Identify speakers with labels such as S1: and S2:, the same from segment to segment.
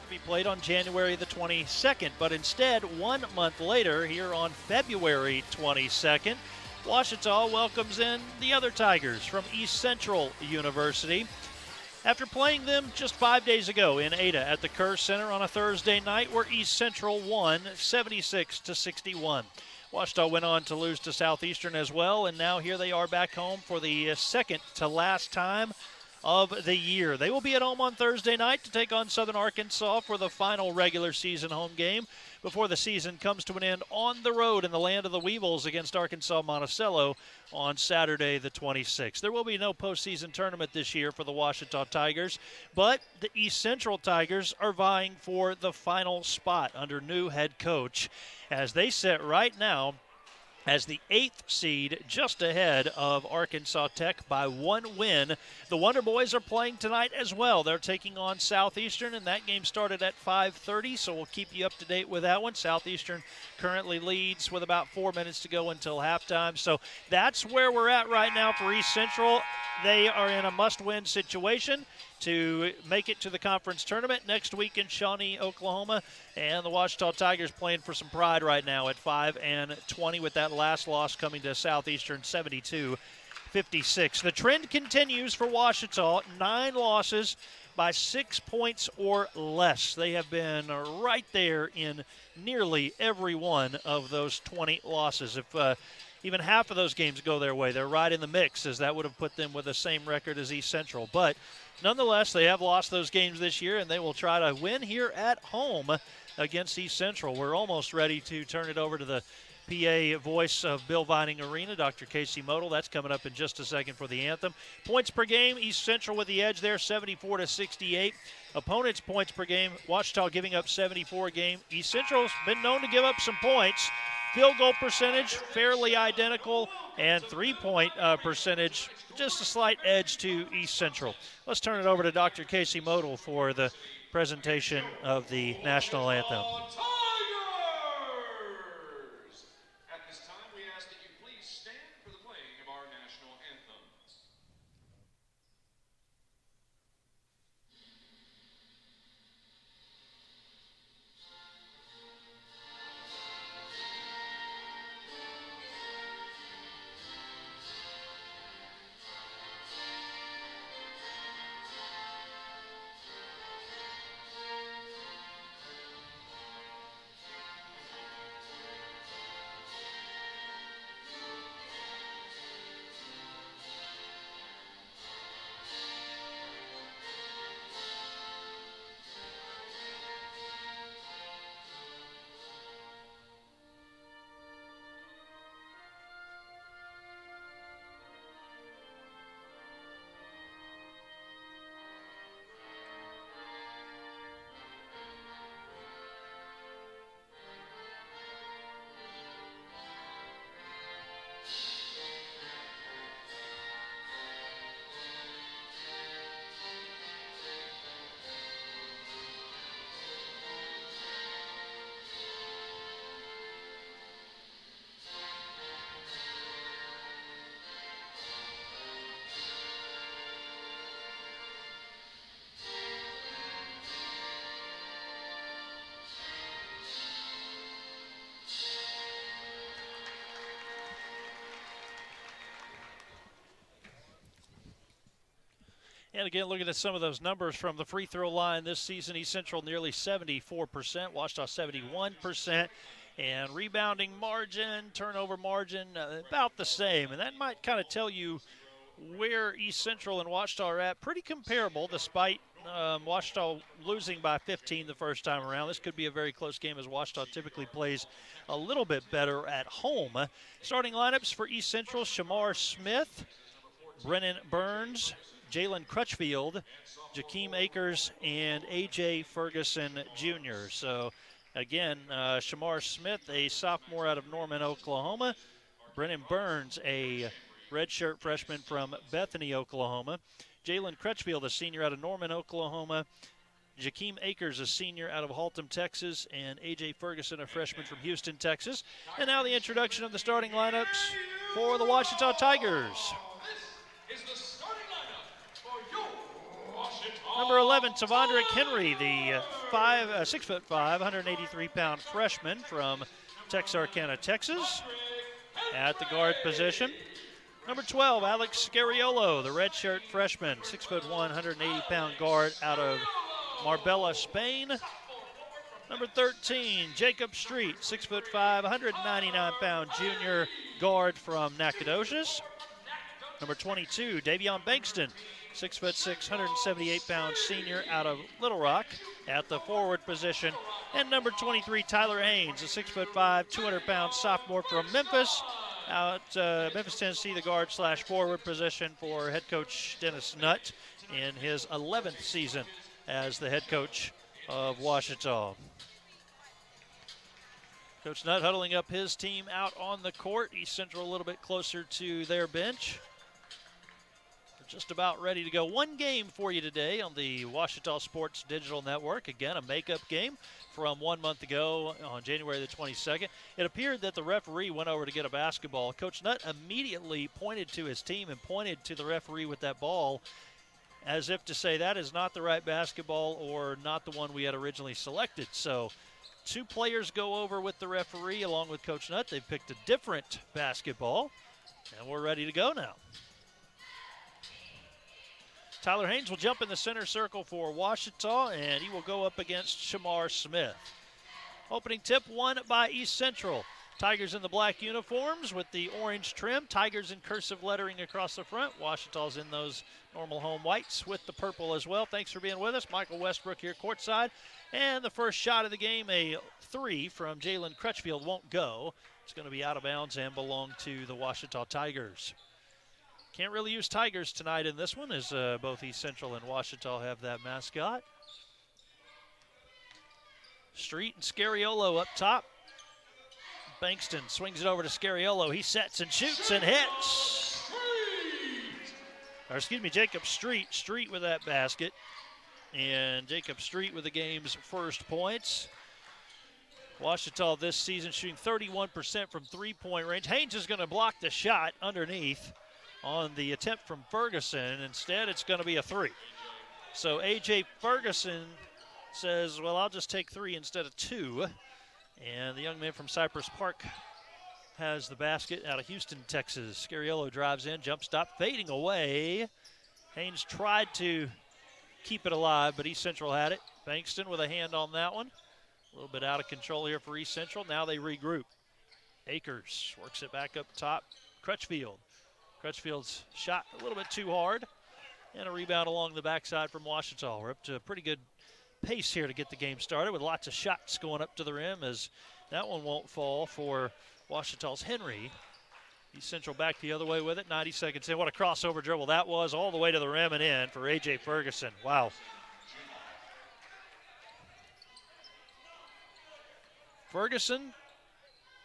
S1: to be played on January the 22nd. But instead, 1 month later, here on February 22nd, Ouachita welcomes in the other Tigers from East Central University. After playing them just 5 days ago in Ada at the Kerr Center on a Thursday night, where East Central won 76-61. Ouachita went on to lose to Southeastern as well, and now here they are back home for the second to last time of the year. They will be at home on Thursday night to take on Southern Arkansas for the final regular season home game before the season comes to an end on the road in the land of the Weevils against Arkansas Monticello on Saturday the 26th. There will be no postseason tournament this year for the Ouachita Tigers, but the East Central Tigers are vying for the final spot under new head coach as they sit right now as the 8th seed, just ahead of Arkansas Tech by 1 win. The Wonder Boys are playing tonight as well. They're taking on Southeastern, and that game started at 5:30, so we'll keep you up to date with that one. Southeastern currently leads with about 4 minutes to go until halftime. So that's where we're at right now for East Central. They are in a must-win situation to make it to the conference tournament next week in Shawnee, Oklahoma. And the Ouachita Tigers playing for some pride right now at 5-20 with that last loss coming to Southeastern 72-56. The trend continues for Ouachita, 9 losses by 6 points or less. They have been right there in nearly every one of those 20 losses. If even half of those games go their way, they're right in the mix, as that would have put them with the same record as East Central. But nonetheless, they have lost those games this year, and they will try to win here at home against East Central. We're almost ready to turn it over to the PA voice of Bill Vining Arena, Dr. Casey Model. That's coming up in just a second for the anthem. Points per game, East Central with the edge there, 74-68. Opponents' points per game, Ouachita giving up 74 a game. East Central's been known to give up some points. Field goal percentage, fairly identical, and three-point percentage, just a slight edge to East Central. Let's turn it over to Dr. Casey Model for the presentation of the national anthem.
S2: At this time, we ask that you please stand for the playing of our national anthem.
S1: And again, looking at some of those numbers from the free throw line this season, East Central nearly 74%, Ouachita 71%, and rebounding margin, turnover margin, about the same. And that might kind of tell you where East Central and Ouachita are at. Pretty comparable, despite Ouachita losing by 15 the first time around. This could be a very close game, as Ouachita typically plays a little bit better at home. Starting lineups for East Central: Shamar Smith, Brennan Burns, Jalen Crutchfield, Jakeem Akers, and A.J. Ferguson Jr. So, again, Shamar Smith, a sophomore out of Norman, Oklahoma. Brennan Burns, a redshirt freshman from Bethany, Oklahoma. Jalen Crutchfield, a senior out of Norman, Oklahoma. Jakeem Akers, a senior out of Haltom, Texas. And A.J. Ferguson, a freshman from Houston, Texas. And now the introduction of the starting lineups for the Ouachita Tigers.
S2: This is the starting lineup for your Ouachita
S1: Number 11, Tavondrick Henry, the 6'5", 183-pound freshman from Texarkana, Texas, at the guard position. Number 12, Alex Scariolo, the redshirt freshman, 6'1", 180-pound guard out of Marbella, Spain. Number 13, Jacob Street, 6'5", 199-pound junior guard from Nacogdoches. Number 22, Davion Bankston, 6'6", 178-pound senior out of Little Rock at the forward position. And number 23, Tyler Haynes, a 6'5", 200-pound sophomore from Memphis, out Memphis, Tennessee, the guard/forward position for head coach Dennis Nutt in his 11th season as the head coach of Ouachita. Coach Nutt huddling up his team out on the court. East Central a little bit closer to their bench. We're just about ready to go. One game for you today on the Ouachita Sports Digital Network. Again, a makeup game from 1 month ago on January the 22nd. It appeared that the referee went over to get a basketball. Coach Nutt immediately pointed to his team and pointed to the referee with that ball as if to say that is not the right basketball or not the one we had originally selected. So 2 players go over with the referee along with Coach Nutt. They've picked a different basketball, and we're ready to go now. Tyler Haynes will jump in the center circle for Ouachita, and he will go up against Shamar Smith. Opening tip won by East Central. Tigers in the black uniforms with the orange trim. Tigers in cursive lettering across the front. Ouachita's in those normal home whites with the purple as well. Thanks for being with us. Michael Westbrook here courtside. And the first shot of the game, a 3 from Jalen Crutchfield, won't go. It's going to be out of bounds and belong to the Ouachita Tigers. Can't really use Tigers tonight in this one as both East Central and Ouachita have that mascot. Street and Scariolo up top. Bankston swings it over to Scariolo. He sets and shoots and hits. Jacob Street. Street with that basket. And Jacob Street with the game's first points. Ouachita this season shooting 31% from three-point range. Haynes is going to block the shot underneath on the attempt from Ferguson. Instead, it's going to be a 3. So A.J. Ferguson says, well, I'll just take 3 instead of 2. And the young man from Cypress Park has the basket out of Houston, Texas. Scariolo drives in, jump stop, fading away. Haynes tried to keep it alive, but East Central had it. Bankston with a hand on that one. A little bit out of control here for East Central. Now they regroup. Akers works it back up top. Crutchfield. Crutchfield's shot a little bit too hard. And a rebound along the backside from Ouachita. We're up to a pretty good pace here to get the game started with lots of shots going up to the rim as that one won't fall for Ouachita's Henry. East Central back the other way with it. 90 seconds in. What a crossover dribble that was, all the way to the rim and in for A.J. Ferguson. Wow. Ferguson,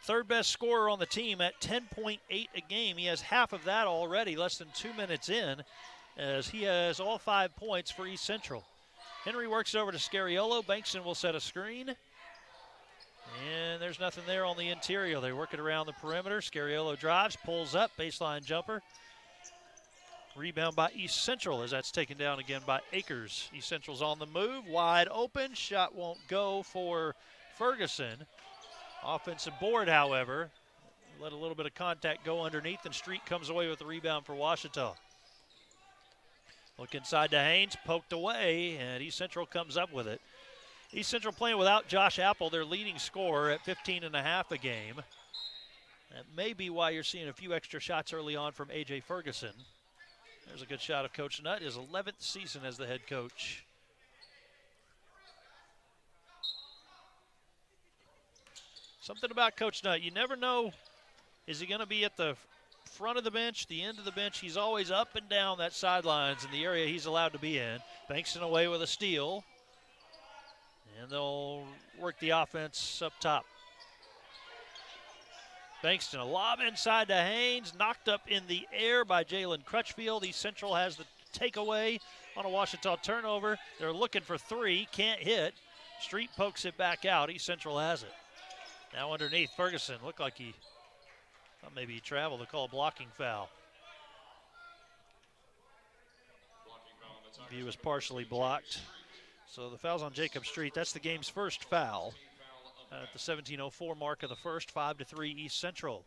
S1: third best scorer on the team at 10.8 a game. He has half of that already, less than 2 minutes in, as he has all 5 points for East Central. Henry works over to Scariolo. Bankston will set a screen. And there's nothing there on the interior. They work it around the perimeter. Scariolo drives, pulls up, baseline jumper. Rebound by East Central as that's taken down again by Akers. East Central's on the move, wide open. Shot won't go for Ferguson. Offensive board, however. Let a little bit of contact go underneath, and Street comes away with the rebound for Ouachita. Look inside to Haynes, poked away, and East Central comes up with it. East Central playing without Josh Apple, their leading scorer at 15.5 a game. That may be why you're seeing a few extra shots early on from A.J. Ferguson. There's a good shot of Coach Nutt, his 11th season as the head coach. Something about Coach Nutt, you never know, is he going to be at the front of the bench, the end of the bench? He's always up and down that sidelines in the area he's allowed to be in. Bankston away with a steal. And they'll work the offense up top. Bankston, a lob inside to Haynes, knocked up in the air by Jalen Crutchfield. East Central has the takeaway on a Ouachita turnover. They're looking for 3, can't hit. Street pokes it back out. East Central has it. Now underneath, Ferguson looked like he thought maybe he traveled to call a blocking foul.
S2: Blocking foul on the
S1: He was partially blocked. So the foul's on Jacob Street. That's the game's first foul at the 17:04 mark of the first. 5-3 East Central.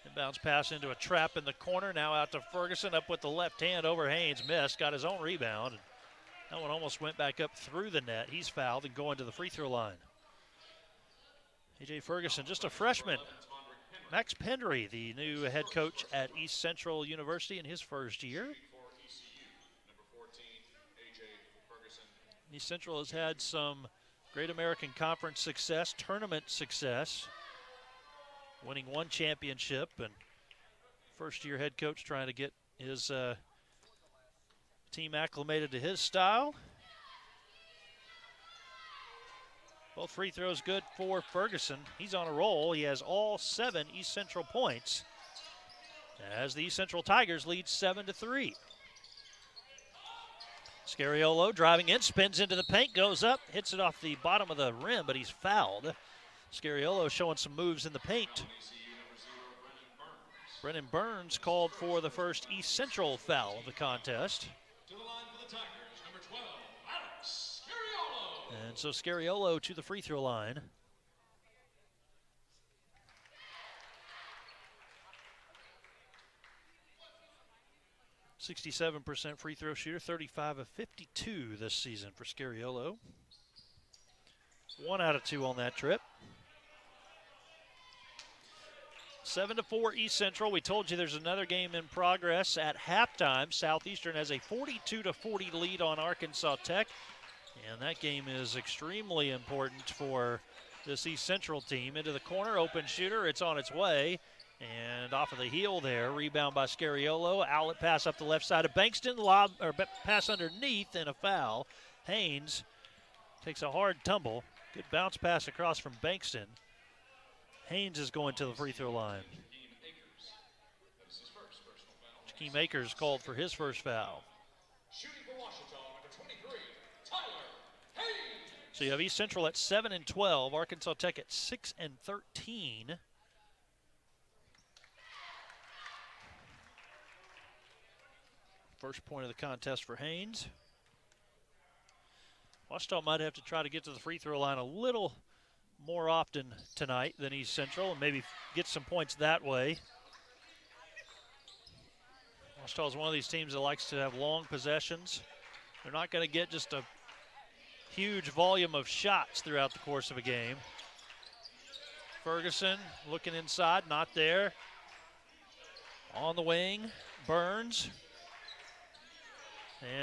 S1: Inbounds pass into a trap in the corner. Now out to Ferguson, up with the left hand over Haynes. Missed, got his own rebound. That one almost went back up through the net. He's fouled and going to the free throw line. A.J. Ferguson, just a freshman. Max Pendry, the new head coach at East Central University in his first year. East Central has had some Great American Conference success, tournament success, winning one championship, and first-year head coach trying to get his team acclimated to his style. Both free throws good for Ferguson. He's on a roll. He has all 7 East Central points as the East Central Tigers lead 7-3. Scariolo driving in, spins into the paint, goes up, hits it off the bottom of the rim, but he's fouled. Scariolo showing some moves in the paint. Brennan Burns called for the first East Central foul of the contest.
S2: To the line for the Tigers, number 12, Alex Scariolo.
S1: And so Scariolo to the free throw line. .67% free throw shooter, 35 of 52 this season for Scariolo. 1 out of 2 on that trip. 7-4 East Central. We told you there's another game in progress at halftime. Southeastern has a 42-40 lead on Arkansas Tech. And that game is extremely important for this East Central team. Into the corner, open shooter, it's on its way. And off of the heel there, rebound by Scariolo. Outlet pass up the left side of Bankston. Pass underneath and a foul. Haynes takes a hard tumble. Good bounce pass across from Bankston. Haynes is going to the free throw line. Jakeem Akers called for his first foul.
S2: Shooting for Washington, number 23, Tyler Haynes.
S1: So you have East Central at 7-12, Arkansas Tech at 6-13. First point of the contest for Haynes. Washita might have to try to get to the free throw line a little more often tonight than East Central and maybe get some points that way. Washita is one of these teams that likes to have long possessions. They're not going to get just a huge volume of shots throughout the course of a game. Ferguson looking inside, not there. On the wing, Burns.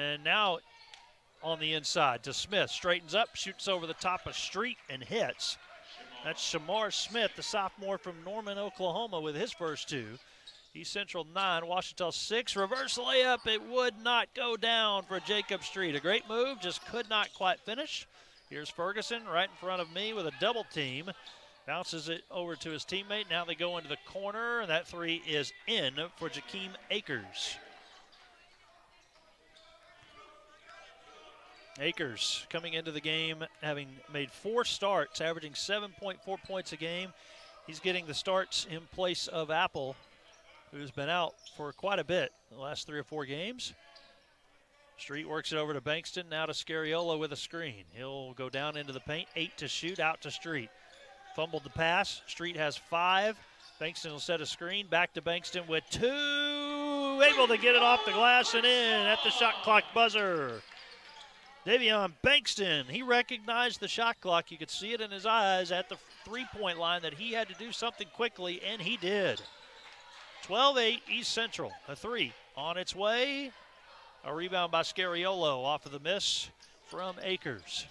S1: And now on the inside to Smith. Straightens up, shoots over the top of Street and hits. That's Shamar Smith, the sophomore from Norman, Oklahoma, with his first 2. East Central 9, Washita 6. Reverse layup, it would not go down for Jacob Street. A great move, just could not quite finish. Here's Ferguson right in front of me with a double team. Bounces it over to his teammate. Now they go into the corner, and that 3 is in for Jakeem Akers. Akers coming into the game having made 4 starts, averaging 7.4 points a game. He's getting the starts in place of Apple, who's been out for quite a bit the last 3 or 4 games. Street works it over to Bankston, now to Scariolo with a screen. He'll go down into the paint, 8 to shoot, out to Street. Fumbled the pass, Street has 5. Bankston will set a screen, back to Bankston with 2. Able to get it off the glass and in at the shot clock buzzer. Davion Bankston, he recognized the shot clock. You could see it in his eyes at the three-point line that he had to do something quickly, and he did. 12-8 East Central, a 3 on its way. A rebound by Scariolo off of the miss from Akers.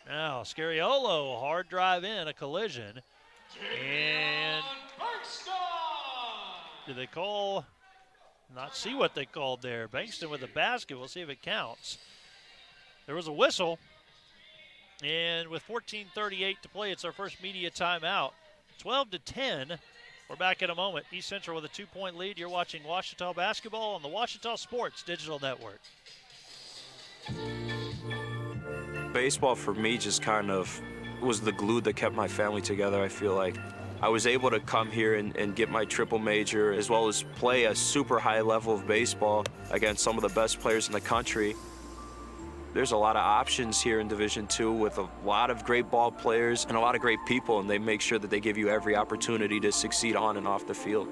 S1: Now Scariolo, hard drive in, a collision. And did they call? Not see what they called there. Bankston with the basket. We'll see if it counts. There was a whistle, and with 14:38 to play, it's our first media timeout. 12-10. We're back in a moment. East Central with a 2-point lead. You're watching Washita basketball on the Washita Sports Digital Network.
S3: Baseball for me just kind of was the glue that kept my family together. I feel like I was able to come here and get my triple major, as well as play a super high level of baseball against some of the best players in the country. There's a lot of options here in Division II with a lot of great ball players and a lot of great people, and they make sure that they give you every opportunity to succeed on and off the field.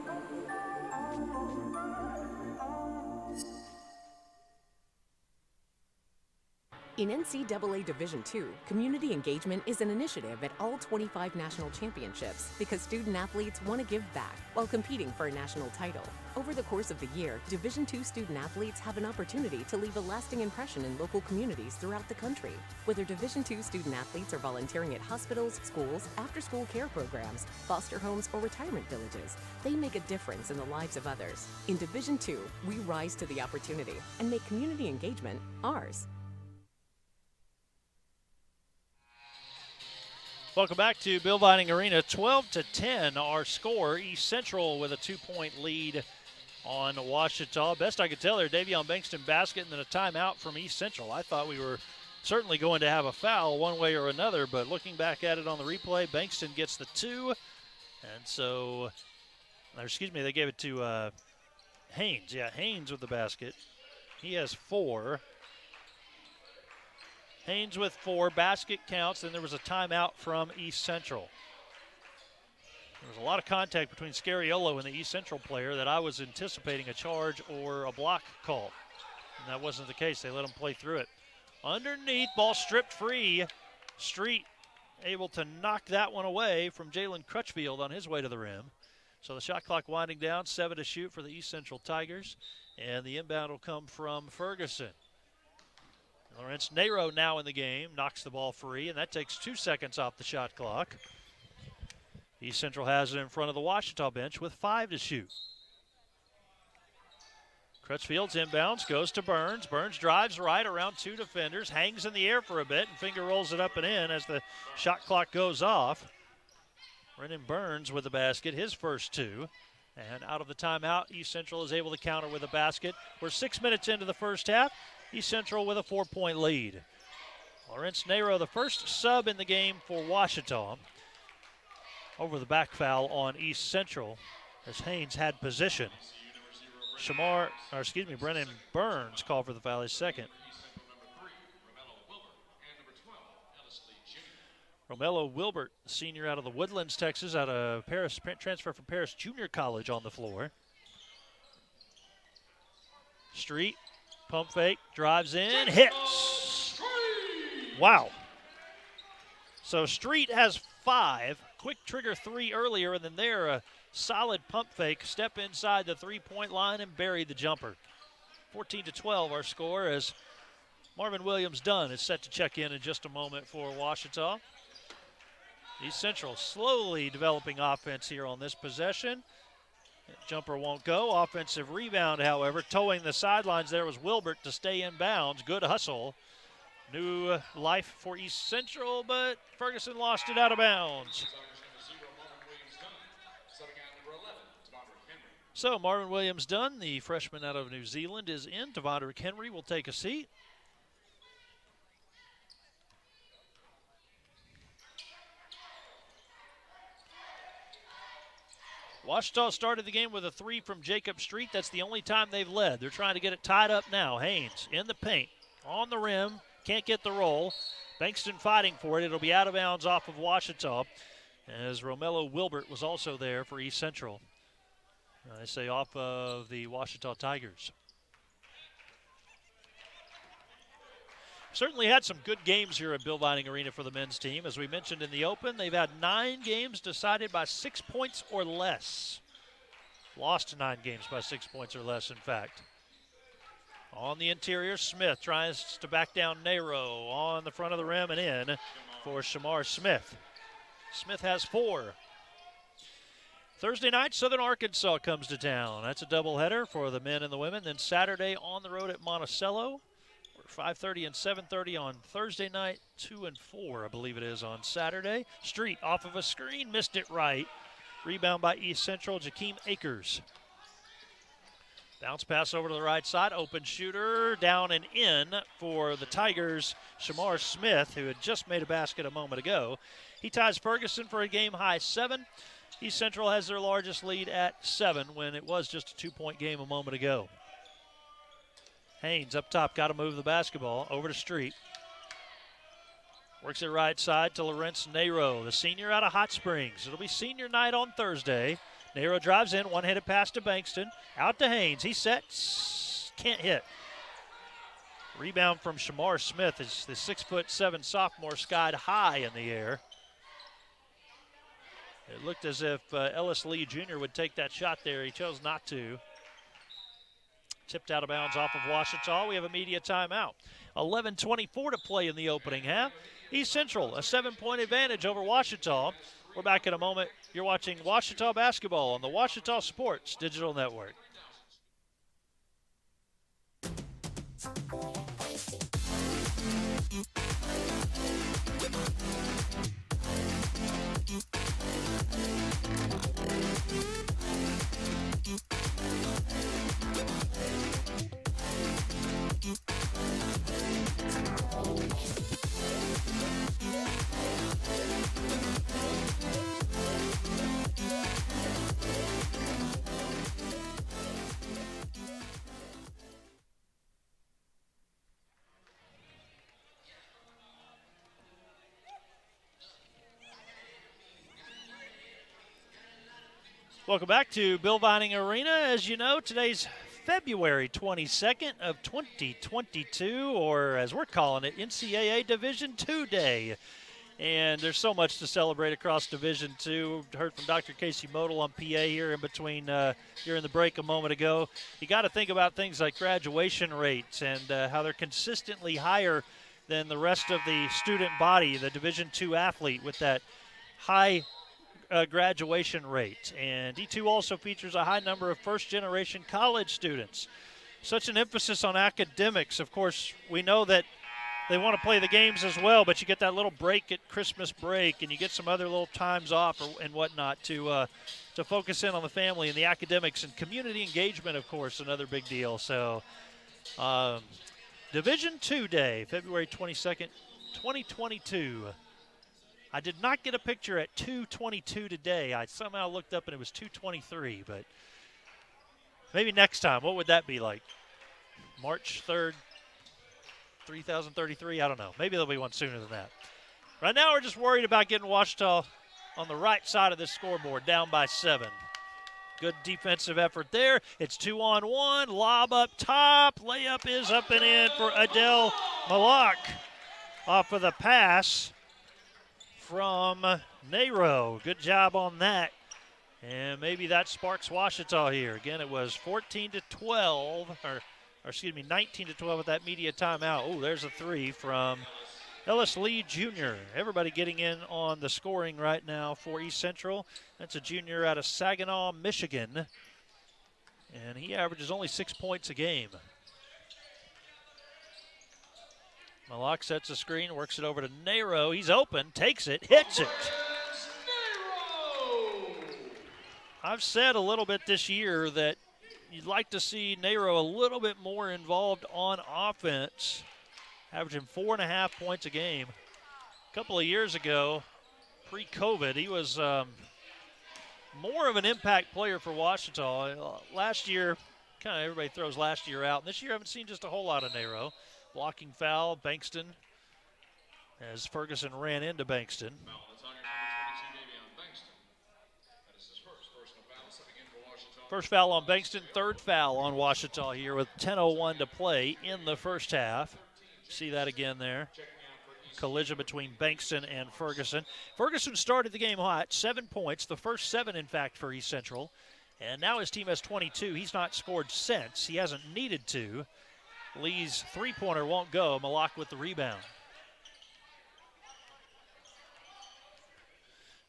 S4: In NCAA Division II, community engagement is an initiative at all 25 national championships because student athletes want to give back while competing for a national title. Over the course of the year, Division II student athletes have an opportunity to leave a lasting impression in local communities throughout the country. Whether Division II student athletes are volunteering at hospitals, schools, after-school care programs, foster homes, or retirement villages, they make a difference in the lives of others. In Division II, we rise to the opportunity and make community engagement ours.
S1: Welcome back to Bill Vining Arena. 12-10 our score. East Central with a 2-point lead on Ouachita. Best I could tell there, Davion Bankston basket and then a timeout from East Central. I thought we were certainly going to have a foul one way or another, but looking back at it on the replay, Bankston gets the 2. And so, they gave it to Haynes. Yeah, Haynes with the basket. He has 4. Haynes with 4, basket counts, then there was a timeout from East Central. There was a lot of contact between Scariolo and the East Central player that I was anticipating a charge or a block call. And that wasn't the case. They let him play through it. Underneath, ball stripped free. Street able to knock that one away from Jalen Crutchfield on his way to the rim. So the shot clock winding down, 7 to shoot for the East Central Tigers. And the inbound will come from Ferguson. Lawrence Nero now in the game, knocks the ball free, and that takes 2 seconds off the shot clock. East Central has it in front of the Ouachita bench with 5 to shoot. Crutchfield's inbounds, goes to Burns. Burns drives right around 2 defenders, hangs in the air for a bit, and finger rolls it up and in as the shot clock goes off. Brennan Burns with the basket, his first 2. And out of the timeout, East Central is able to counter with a basket. We're 6 minutes into the first half. East Central with a 4-point lead. Lawrence Nero, the first sub in the game for Ouachita. Over the back foul on East Central as Haynes had position. Brennan Burns called for the foul, his second. Romello Wilbert, senior out of the Woodlands, Texas, out of Paris, transfer from Paris Junior College on the floor. Street. Pump fake, drives in, hits. Wow. So Street has 5, quick trigger 3 earlier, and then there a solid pump fake, step inside the 3-point line and buried the jumper. 14-12 our score as Marvin Williams-Dunn is set to check in just a moment for Ouachita. East Central slowly developing offense here on this possession. Jumper won't go. Offensive rebound, however. Towing the sidelines there was Wilbert to stay in bounds. Good hustle. New life for East Central, but Ferguson lost it out of bounds. So Marvin Williams-Dunn, the freshman out of New Zealand, is in. Devondrick Henry will take a seat. Ouachita started the game with a 3 from Jacob Street. That's the only time they've led. They're trying to get it tied up now. Haynes in the paint, on the rim, can't get the roll. Bankston fighting for it. It'll be out of bounds off of Ouachita, as Romello Wilbert was also there for East Central. I say off of the Ouachita Tigers. Certainly had some good games here at Bill Vining Arena for the men's team. As we mentioned in the open, they've had 9 games decided by 6 points or less. Lost 9 games by 6 points or less, in fact. On the interior, Smith tries to back down Nero on the front of the rim and in for Shamar Smith. Smith has 4. Thursday night, Southern Arkansas comes to town. That's a doubleheader for the men and the women. Then Saturday on the road at Monticello. 5:30 and 7:30 on Thursday night, 2 and 4, I believe it is, on Saturday. Street off of a screen, missed it right. Rebound by East Central, Jakeem Akers. Bounce pass over to the right side, open shooter, down and in for the Tigers, Shamar Smith, who had just made a basket a moment ago. He ties Ferguson for a game-high 7. East Central has their largest lead at 7 when it was just a 2-point game a moment ago. Haynes up top, got to move the basketball over to Street. Works it right side to Lawrence Nero, the senior out of Hot Springs. It'll be senior night on Thursday. Nero drives in, one-handed pass to Bankston. Out to Haynes. He sets, can't hit. Rebound from Shamar Smith as the 6'7" sophomore skied high in the air. It looked as if Ellis Lee Jr. would take that shot there. He chose not to. Tipped out of bounds off of Ouachita. We have a media timeout. 11:24 to play in the opening half. East Central, a 7-point advantage over Ouachita. We're back in a moment. You're watching Ouachita basketball on the Ouachita Sports Digital Network. Welcome back to Bill Vining Arena. As you know, today's February 22nd of 2022, or as we're calling it, NCAA Division II Day. And there's so much to celebrate across Division II. Heard from Dr. Casey Model on PA here in between, during the break a moment ago. You got to think about things like graduation rates and how they're consistently higher than the rest of the student body, the Division II athlete with that high graduation rate. And D2 also features a high number of first-generation college students. Such an emphasis on academics. Of course, we know that they want to play the games as well, but you get that little break at Christmas break, and you get some other little times off and whatnot to focus in on the family and the academics and community engagement, of course, another big deal. So Division II Day, February 22nd, 2022. I did not get a picture at 2:22 today. I somehow looked up and it was 2:23, but maybe next time. What would that be like? March 3rd, 3033? I don't know. Maybe there'll be one sooner than that. Right now we're just worried about getting Ouachita on the right side of this scoreboard, down by 7. Good defensive effort there. It's 2-on-1. Lob up top. Layup is up and in for Adele Malak off of the pass from Nero. Good job on that. And maybe that sparks Ouachita here. Again, it was 14-12, or excuse me, 19-12 with that media timeout. Oh, there's a 3 from Ellis Lee Jr. Everybody getting in on the scoring right now for East Central. That's a junior out of Saginaw, Michigan. And he averages only 6 points a game. Malak sets a screen, works it over to Nero. He's open, takes it, hits it. I've said a little bit this year that you'd like to see Nero a little bit more involved on offense, averaging 4.5 points a game. A couple of years ago, pre-COVID, he was more of an impact player for Ouachita. Last year, kind of everybody throws last year out. And this year I haven't seen just a whole lot of Nero. Blocking foul, Bankston, as Ferguson ran into Bankston. First foul on Bankston, third foul on Ouachita here with 10:01 to play in the first half. See that again there. Collision between Bankston and Ferguson. Ferguson started the game hot, 7 points, the first 7, in fact, for East Central. And now his team has 22. He's not scored since. He hasn't needed to. Lee's three-pointer won't go. Malak with the rebound.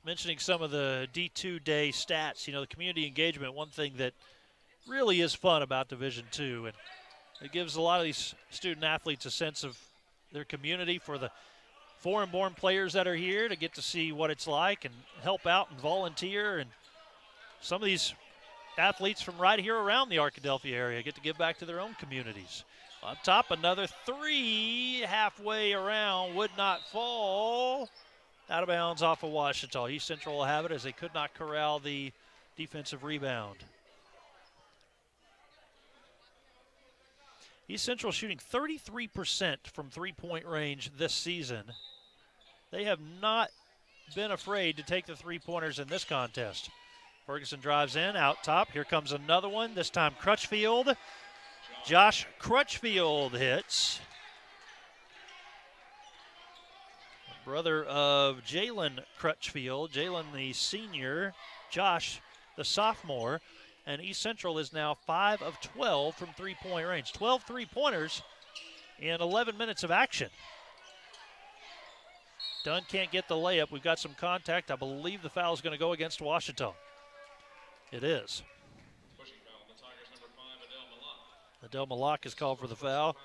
S1: Mentioning some of the D2 Day stats, you know, the community engagement, one thing that really is fun about Division II, and it gives a lot of these student athletes a sense of their community, for the foreign-born players that are here to get to see what it's like and help out and volunteer. And some of these athletes from right here around the Arkadelphia area get to give back to their own communities. Up top, another 3 halfway around, would not fall. Out of bounds off of Ouachita. East Central will have it as they could not corral the defensive rebound. East Central shooting 33% from three-point range this season. They have not been afraid to take the three-pointers in this contest. Ferguson drives in, out top. Here comes another one, this time Crutchfield. Josh Crutchfield hits. Brother of Jalen Crutchfield. Jalen the senior, Josh the sophomore. And East Central is now 5 of 12 from three-point range. 12 three-pointers in 11 minutes of action. Dunn can't get the layup. We've got some contact. I believe the foul is going to go against Ouachita. It is.
S2: Pushing foul on the Tigers, number 5, Adel Malak.
S1: Adel Malak is called for the foul.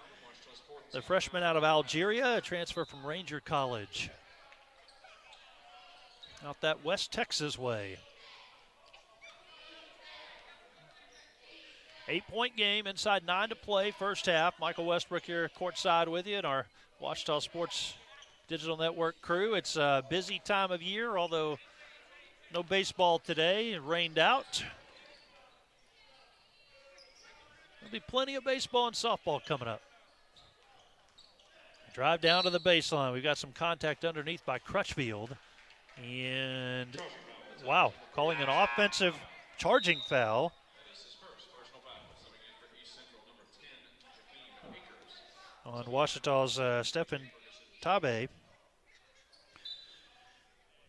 S1: The freshman out of Algeria, a transfer from Ranger College. Out that West Texas way. 8-point game, inside 9 to play, first half. Michael Westbrook here courtside with you and our Ouachita Sports Digital Network crew. It's a busy time of year, although no baseball today. It rained out. There'll be plenty of baseball and softball coming up. Drive down to the baseline. We've got some contact underneath by Crutchfield. And, wow, calling an offensive charging foul. On Ouachita's Stephen Tabe.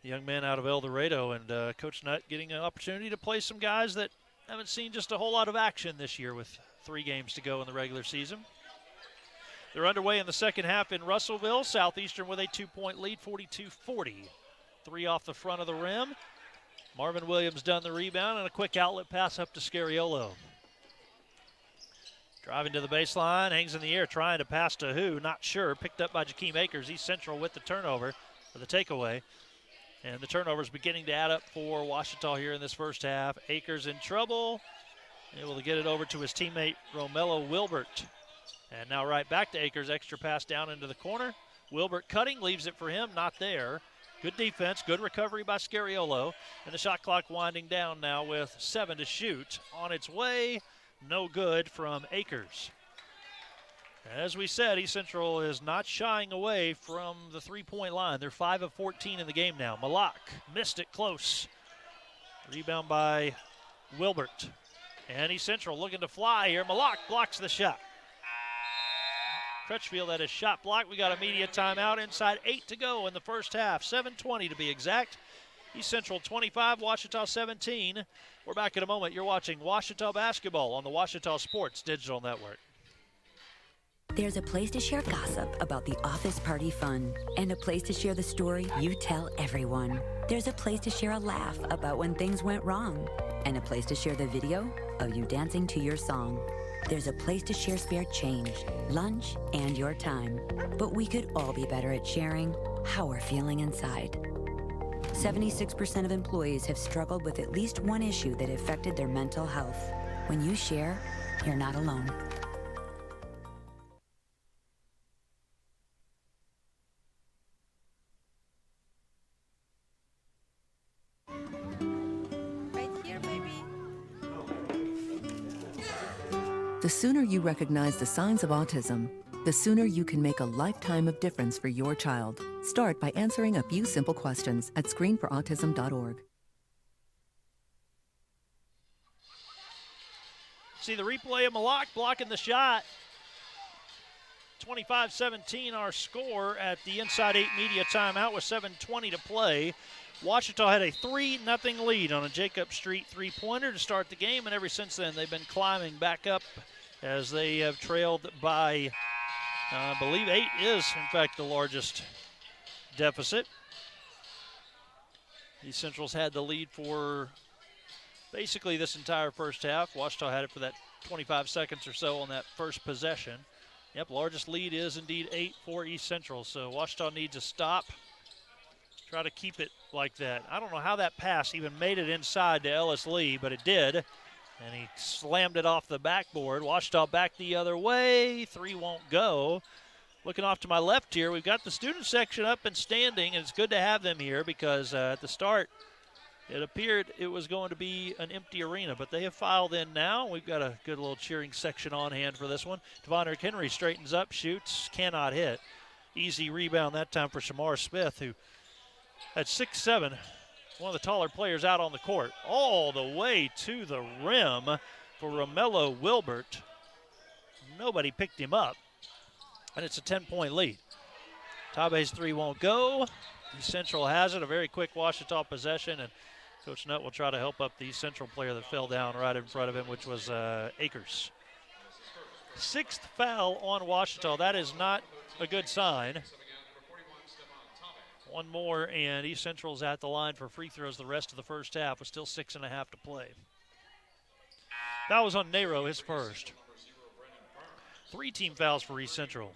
S1: The young man out of El Dorado, and Coach Nutt getting an opportunity to play some guys that haven't seen just a whole lot of action this year with 3 games to go in the regular season. They're underway in the second half in Russellville. Southeastern with a 2-point lead, 42-40. 3 off the front of the rim. Marvin Williams done the rebound, and a quick outlet pass up to Scariolo. Driving to the baseline, hangs in the air, trying to pass to who, not sure. Picked up by Jakeem Akers. East Central with the turnover for the takeaway. And the turnovers beginning to add up for Ouachita here in this first half. Akers in trouble, able to get it over to his teammate Romello Wilbert. And now right back to Akers, extra pass down into the corner. Wilbert cutting, leaves it for him, not there. Good defense, good recovery by Scariolo. And the shot clock winding down now with 7 to shoot. On its way, no good from Akers. As we said, East Central is not shying away from the three-point line. They're 5 of 14 in the game now. Malak missed it close. Rebound by Wilbert. And East Central looking to fly here. Malak blocks the shot. Crutchfield had his shot blocked. We got a media timeout. Inside 8 to go in the first half. 7:20 to be exact. East Central 25, Ouachita 17. We're back in a moment. You're watching Ouachita Basketball on the Ouachita Sports Digital Network.
S5: There's a place to share gossip about the office party fun, and a place to share the story you tell everyone. There's a place to share a laugh about when things went wrong, and a place to share the video of you dancing to your song. There's a place to share spare change, lunch, and your time. But we could all be better at sharing how we're feeling inside. 76% of employees have struggled with at least one issue that affected their mental health. When you share, you're not alone.
S6: The sooner you recognize the signs of autism, the sooner you can make a lifetime of difference for your child. Start by answering a few simple questions at screenforautism.org.
S1: See the replay of Malak blocking the shot. 25-17 our score at the Inside 8 media timeout with 7:20 to play. Ouachita had a 3-0 lead on a Jacob Street three-pointer to start the game, and ever since then they've been climbing back up as they have trailed by, I believe 8 is, in fact, the largest deficit. East Central's had the lead for basically this entire first half. Ouachita had it for that 25 seconds or so on that first possession. Yep, largest lead is indeed 8 for East Central, so Ouachita needs a stop. Try to keep it like that. I don't know how that pass even made it inside to Ellis Lee, but it did. And he slammed it off the backboard. Ouachita back the other way. 3 won't go. Looking off to my left here, we've got the student section up and standing, and it's good to have them here because at the start it appeared it was going to be an empty arena, but they have filed in now. We've got a good little cheering section on hand for this one. Devondrick Henry straightens up, shoots, cannot hit. Easy rebound that time for Shamar Smith, who at 6'7", one of the taller players out on the court, all the way to the rim for Romello Wilbert. Nobody picked him up, and it's a 10-point lead. Tabe's three won't go. East Central has it, a very quick Ouachita possession, and Coach Nutt will try to help up the East Central player that fell down right in front of him, which was Akers. Sixth foul on Ouachita. That is not a good sign. One more, and East Central's at the line for free throws the rest of the first half with still 6.5 to play. That was on Nero, his first. 3 team fouls for East Central.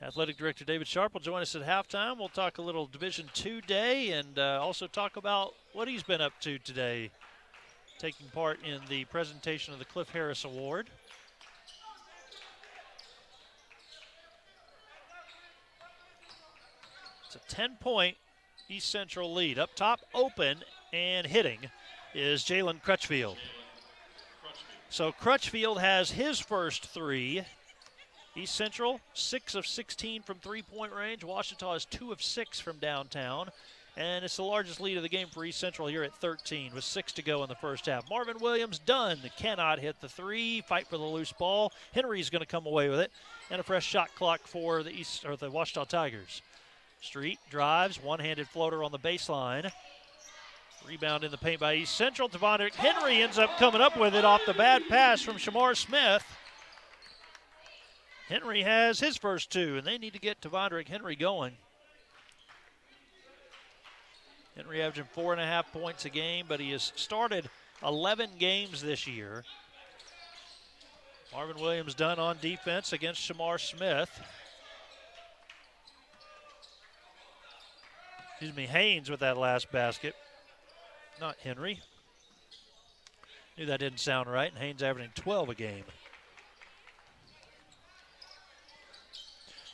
S1: Athletic Director David Sharp will join us at halftime. We'll talk a little Division II day and also talk about what he's been up to today, taking part in the presentation of the Cliff Harris Award. It's a 10-point East Central lead. Up top, open and hitting is Jalen Crutchfield. So Crutchfield has his first 3. East Central, 6 of 16 from three-point range. Ouachita is 2 of 6 from downtown. And it's the largest lead of the game for East Central here at 13 with 6 to go in the first half. Marvin Williams done, cannot hit the 3. Fight for the loose ball. Henry's going to come away with it. And a fresh shot clock for the Ouachita Tigers. Street drives, one-handed floater on the baseline. Rebound in the paint by East Central. Devondrick Henry ends up coming up with it off the bad pass from Shamar Smith. Henry has his first 2, and they need to get Devondrick Henry going. Henry averaging 4.5 points a game, but he has started 11 games this year. Marvin Williams done on defense against Shamar Smith. Haynes with that last basket. Not Henry. Knew that didn't sound right, and Haynes averaging 12 a game.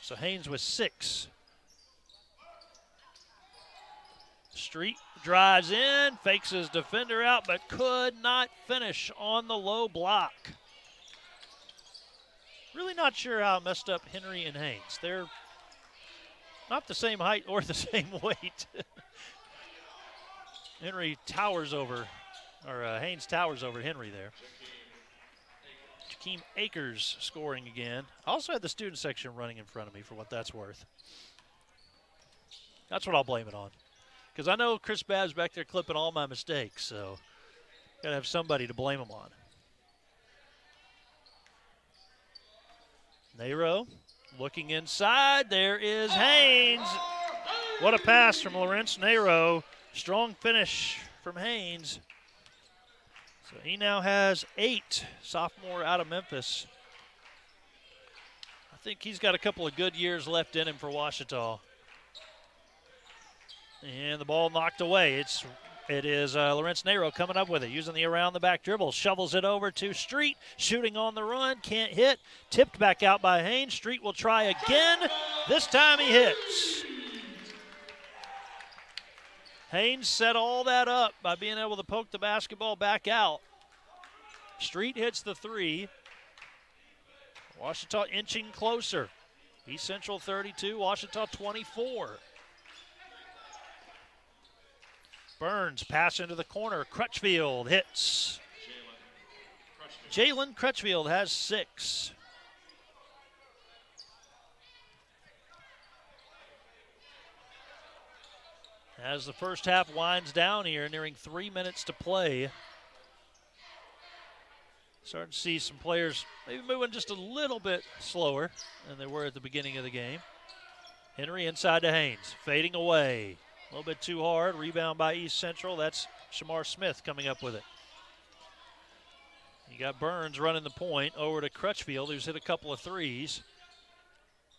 S1: So Haynes with 6. Street drives in, fakes his defender out, but could not finish on the low block. Really not sure how it messed up Henry and Haynes. They're not the same height or the same weight. Haynes towers over Henry there. Jakeem Akers scoring again. I also had the student section running in front of me for what that's worth. That's what I'll blame it on. Because I know Chris Babb's back there clipping all my mistakes, so got to have somebody to blame him on. Nero looking inside. There is Haynes. What a pass from Lawrence Nero. Strong finish from Haynes. So he now has 8, sophomore out of Memphis. I think he's got a couple of good years left in him for Ouachita. And the ball knocked away. It is Lawrence Nero coming up with it, using the around-the-back dribble. Shovels it over to Street, shooting on the run, can't hit. Tipped back out by Haynes. Street will try again. This time he hits. Haynes set all that up by being able to poke the basketball back out. Street hits the 3. Ouachita inching closer. East Central 32, Ouachita 24. Burns pass into the corner. Crutchfield hits. Jalen Crutchfield has 6. As the first half winds down here, nearing 3 minutes to play. Starting to see some players maybe moving just a little bit slower than they were at the beginning of the game. Henry inside to Haynes, fading away. A little bit too hard. Rebound by East Central. That's Shamar Smith coming up with it. You got Burns running the point over to Crutchfield, who's hit a couple of 3s.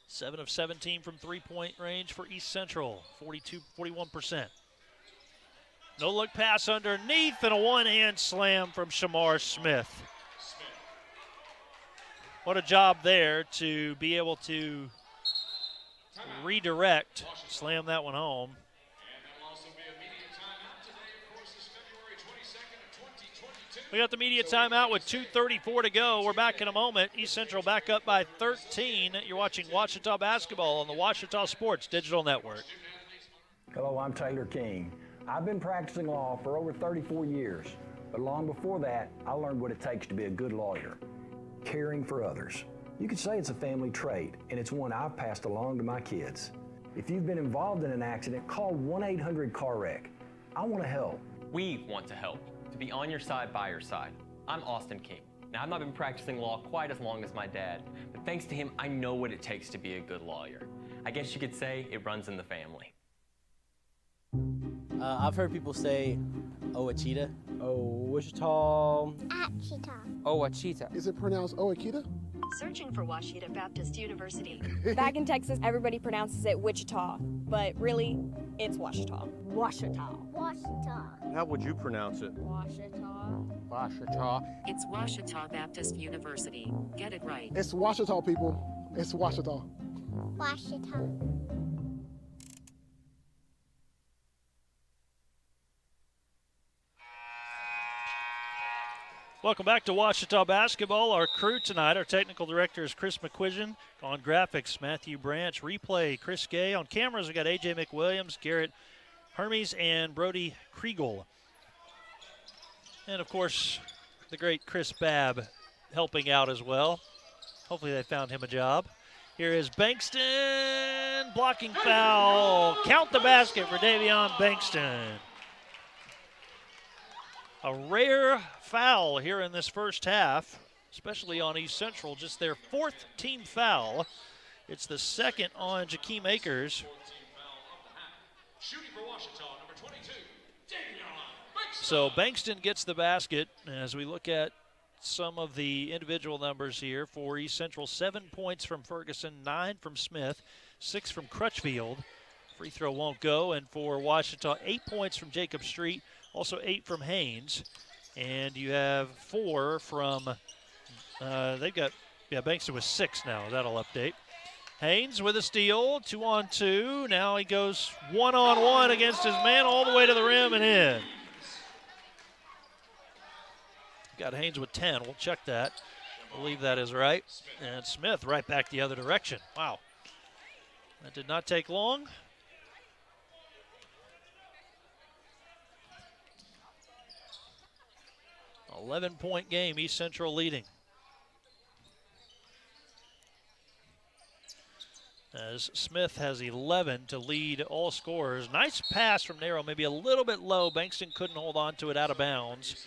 S1: 7 of 17 from three-point range for East Central, 41%. No-look pass underneath and a one-hand slam from Shamar Smith. What a job there to be able to redirect, slam that one home.
S2: And there will also be a media timeout. Today, of course, is February 22nd of 2022.
S1: We got the media timeout with 2:34 to go. We're back in a moment. East Central back up by 13. You're watching Ouachita basketball on the Ouachita Sports Digital Network.
S7: Hello, I'm Taylor King. I've been practicing law for over 34 years, but long before that, I learned what it takes to be a good lawyer, caring for others. You could say it's a family trait, and it's one I've passed along to my kids. If you've been involved in an accident, call 1-800-CAR-WRECK. I want to help.
S8: We want to help, to be on your side, by your side. I'm Austin King. Now, I've not been practicing law quite as long as my dad, but thanks to him, I know what it takes to be a good lawyer. I guess you could say it runs in the family.
S9: I've heard people say Ouachita.
S10: Ouachita.
S11: Ouachita.
S10: Is it pronounced Ouachita?
S12: Searching for Ouachita Baptist University.
S13: Back in Texas, everybody pronounces it Wichita, but really, it's Ouachita.
S12: Ouachita.
S11: Ouachita.
S14: How would you pronounce it?
S11: Ouachita.
S10: Ouachita.
S12: It's Ouachita Baptist University. Get it right.
S10: It's Ouachita, people. It's Ouachita.
S11: Ouachita.
S1: Welcome back to Ouachita basketball. Our crew tonight, our technical director is Chris McQuistion. On graphics, Matthew Branch. Replay, Chris Gay. On cameras, we got A.J. McWilliams, Garrett Hermes, and Brody Kriegel. And, of course, the great Chris Babb helping out as well. Hopefully they found him a job. Here is Bankston, blocking foul. Count the basket for Davion Bankston. A rare foul here in this first half, especially on East Central, just their fourth team foul. It's the second on Jakeem Akers.
S2: Shooting for Ouachita, number 22, Davion Bankston.
S1: So Bankston gets the basket. As we look at some of the individual numbers here for East Central, 7 points from Ferguson, 9 from Smith, 6 from Crutchfield. Free throw won't go. And for Ouachita, 8 points from Jacob Street, also 8 from Haynes. And you have 4 from, Bankston with 6 now. That'll update. Haynes with a steal, 2-on-2. Now he goes 1-on-1 against his man all the way to the rim and in. Got Haynes with 10. We'll check that. I believe that is right. And Smith right back the other direction. Wow. That did not take long. An 11-point game, East Central leading. As Smith has 11 to lead all scorers. Nice pass from Nero, maybe a little bit low. Bankston couldn't hold on to it out of bounds.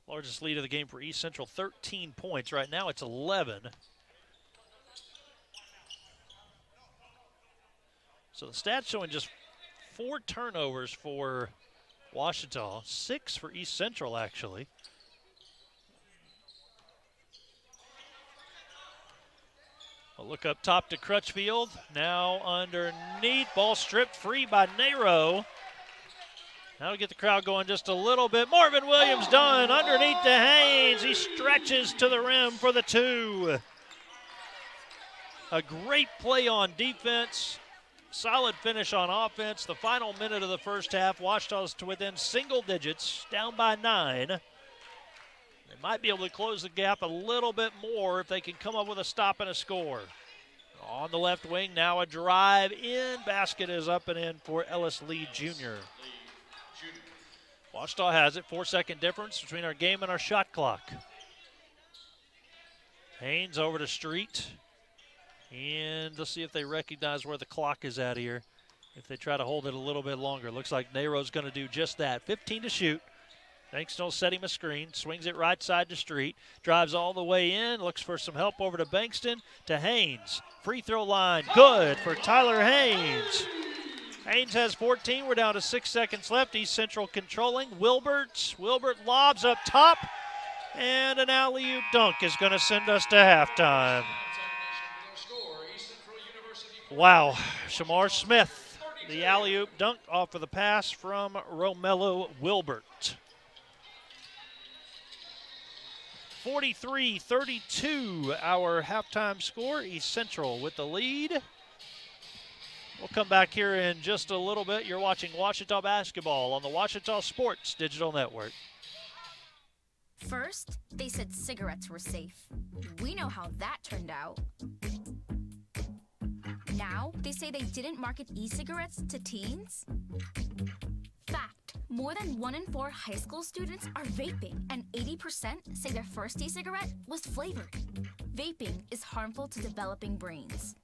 S1: Largest lead of the game for East Central, 13 points. Right now it's 11. So the stats showing just 4 turnovers for Ouachita, 6 for East Central actually. A look up top to Crutchfield. Now underneath, ball stripped free by Nero. Now to get the crowd going just a little bit. Marvin Williams done underneath to Haynes. He stretches to the rim for the 2. A great play on defense. Solid finish on offense. The final minute of the first half, Ouachita's to within single digits, down by 9. They might be able to close the gap a little bit more if they can come up with a stop and a score. On the left wing, now a drive in. Basket is up and in for Ellis Lee Jr. Ouachita has it. 4-second difference between our game and our shot clock. Haynes over to Street. And let's see if they recognize where the clock is at here. If they try to hold it a little bit longer. Looks like Nero's going to do just that. 15 to shoot. Bankston set him a screen. Swings it right side to Street. Drives all the way in. Looks for some help over to Bankston. To Haynes. Free throw line. Good for Tyler Haynes. Haynes has 14. We're down to 6 seconds left. East Central controlling. Wilbert lobs up top. And an alley-oop dunk is going to send us to halftime. Wow. Shamar Smith, the alley-oop dunk off of the pass from Romello Wilbert. 43-32, our halftime score. East Central with the lead. We'll come back here in just a little bit. You're watching Ouachita Basketball on the Ouachita Sports Digital Network.
S14: First, they said cigarettes were safe. We know how that turned out. Now, they say they didn't market e-cigarettes to teens? Fact, more than 1 in 4 high school students are vaping, and 80% say their first e-cigarette was flavored. Vaping is harmful to developing brains.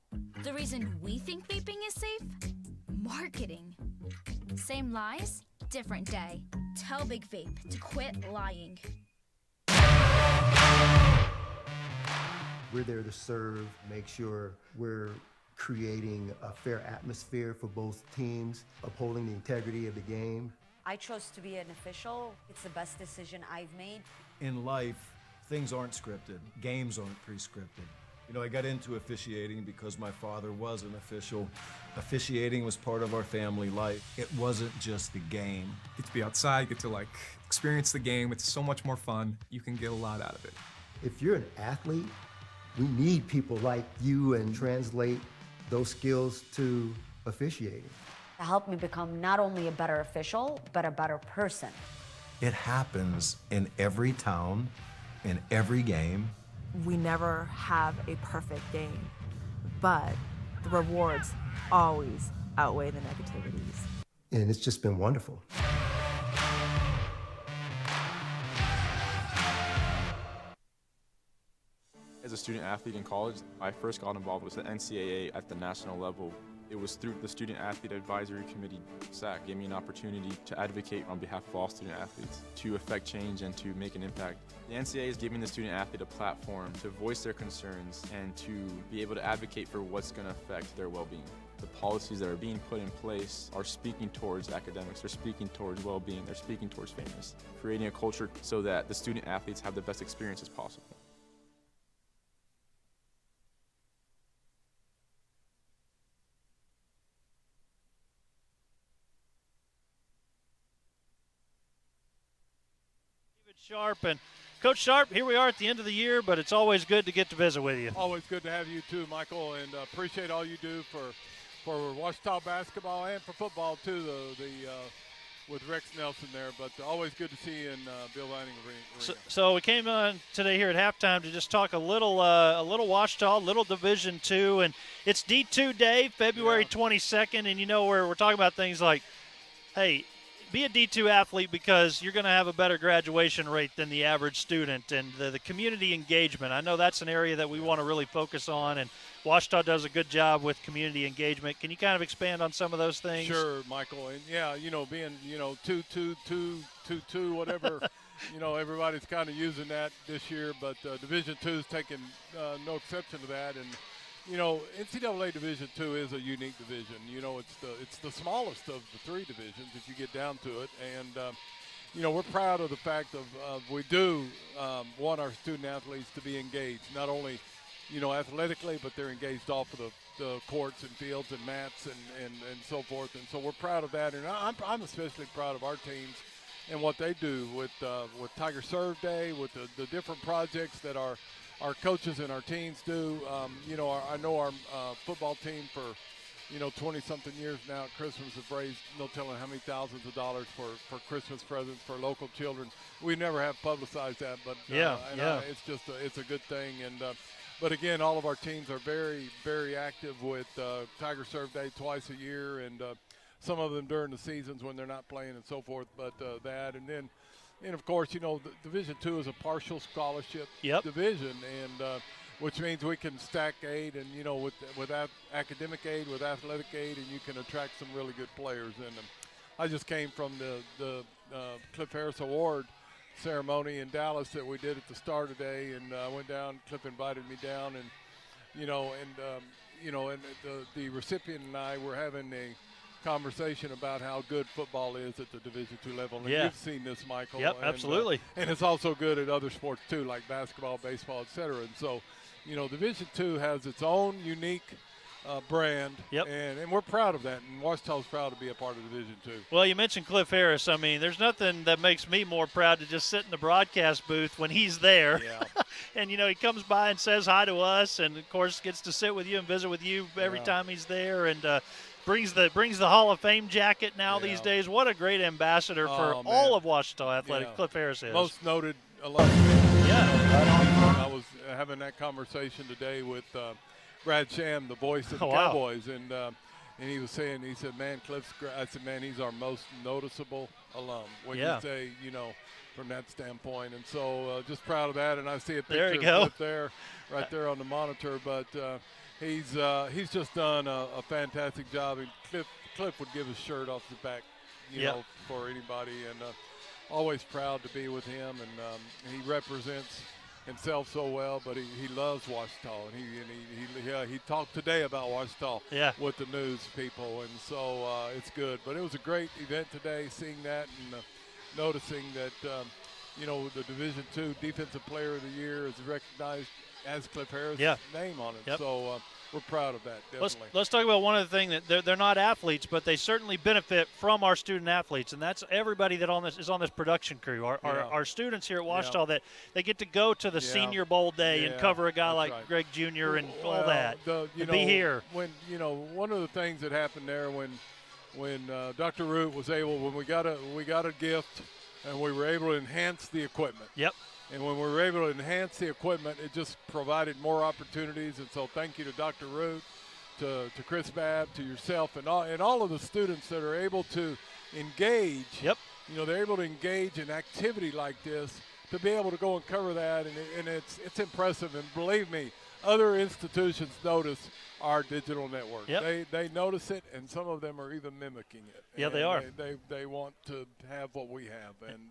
S14: The reason we think vaping is safe? Marketing. Same lies, different day. Tell Big Vape to quit lying.
S15: We're there to serve, make sure we're creating a fair atmosphere for both teams, upholding the integrity of the game.
S16: I chose to be an official. It's the best decision I've made.
S17: In life, things aren't scripted. Games aren't pre-scripted. You know, I got into officiating because my father was an official. Officiating was part of our family life. It wasn't just the game.
S18: Get to be outside, get to experience the game. It's so much more fun. You can get a lot out of it.
S15: If you're an athlete, we need people like you and translate those skills to officiating.
S16: To help me become not only a better official, but a better person.
S17: It happens in every town, in every game.
S19: We never have a perfect game, but the rewards always outweigh the negativities.
S15: And it's just been wonderful.
S20: As a student athlete in college, I first got involved with the NCAA at the national level. It was through the Student Athlete Advisory Committee, SAC, gave me an opportunity to advocate on behalf of all student athletes, to affect change and to make an impact. The NCAA is giving the student athlete a platform to voice their concerns and to be able to advocate for what's going to affect their well-being. The policies that are being put in place are speaking towards academics, they're speaking towards well-being, they're speaking towards fairness, creating a culture so that the student athletes have the best experiences possible.
S1: Sharp and Coach Sharp, here we are at the end of the year, but it's always good to get to visit with you.
S21: Always good to have you too, Michael, and appreciate all you do for Ouachita basketball and for football too. With Rex Nelson there, but always good to see you in Bill Lanning Arena.
S1: So we came on today here at halftime to just talk a little Ouachita, a little Division II, and it's D2 Day, February 22nd, and you know where we're talking about things like, hey, be a D2 athlete because you're going to have a better graduation rate than the average student, and the community engagement. I know that's an area that we want to really focus on, and Ouachita does a good job with community engagement. Can you kind of expand on some of those things?
S21: Sure, Michael. And yeah, being 2-2-2-2-2, whatever, everybody's kind of using that this year, but Division II is taking no exception to that. And NCAA Division II is a unique division. It's the smallest of the 3 divisions if you get down to it, and we're proud of the fact of we do want our student athletes to be engaged, not only athletically, but they're engaged off of the courts and fields and mats and so forth. And so we're proud of that, and I'm especially proud of our teams and what they do with Tiger Serve Day, with the different projects that our coaches and our teams do. I know our football team for 20-something years now at Christmas have raised no telling how many thousands of dollars for Christmas presents for local children. We never have publicized that, but it's a good thing. And but again, all of our teams are very, very active with Tiger Serve Day twice a year, and some of them during the seasons when they're not playing and so forth. But that, and of course, the Division II is a partial scholarship division, and which means we can stack aid, and with academic aid, with athletic aid, and you can attract some really good players. And I just came from the Cliff Harris Award ceremony in Dallas that we did at the start of the day, and I went down. Cliff invited me down, and the recipient and I were having a conversation about how good football is at the Division II level. And you've seen this, Michael.
S1: Yep, absolutely.
S21: And it's also good at other sports too, like basketball, baseball, et cetera. And so, Division II has its own unique brand.
S1: Yep.
S21: And we're proud of that, and Ouachita's proud to be a part of Division II.
S1: Well, you mentioned Cliff Harris. I mean, there's nothing that makes me more proud to just sit in the broadcast booth when he's there.
S21: Yeah.
S1: And, you know, he comes by and says hi to us and, of course, gets to sit with you and visit with you every time he's there, and brings the Hall of Fame jacket now these days. What a great ambassador for all of Ouachita Athletic, Cliff Harris is.
S21: Most noted alum.
S1: Yeah.
S21: I was having that conversation today with Brad Sham, the voice of the
S1: Oh, wow.
S21: Cowboys, and he was saying, he said, man, Cliff's great. I said, man, he's our most noticeable alum. When you say, you know, from that standpoint. And so just proud of that. And I see a picture of Cliff there, right there on the monitor. But he's just done a fantastic job. And Cliff would give his shirt off the back, you know, for anybody. And always proud to be with him. And he represents himself so well, but he loves Ouachita, and he talked today about Ouachita with the news people, and so it's good. But it was a great event today, seeing that and noticing that you know, the Division II Defensive Player of the Year is recognized as Cliff Harris' name on it. So we're proud of that, definitely.
S1: Let's talk about one of the things that they're not athletes, but they certainly benefit from our student athletes, and that's everybody that is on this production crew. Our students here at Ouachita that they get to go to the Senior Bowl day and cover a guy like Greg Jr. and all that. Be here.
S21: When one of the things that happened there when Dr. Root was able, when we got a gift and we were able to enhance the equipment.
S1: Yep.
S21: And when we were able to enhance the equipment, it just provided more opportunities. And so thank you to Dr. Root, to Chris Babb, to yourself, and all of the students that are able to engage.
S1: Yep.
S21: You know, they're able to engage in activity like this, to be able to go and cover that. And it's impressive. And believe me, other institutions notice our digital network.
S1: Yep.
S21: They notice it, and some of them are even mimicking it.
S1: Yeah,
S21: and
S1: they are.
S21: They want to have what we have, and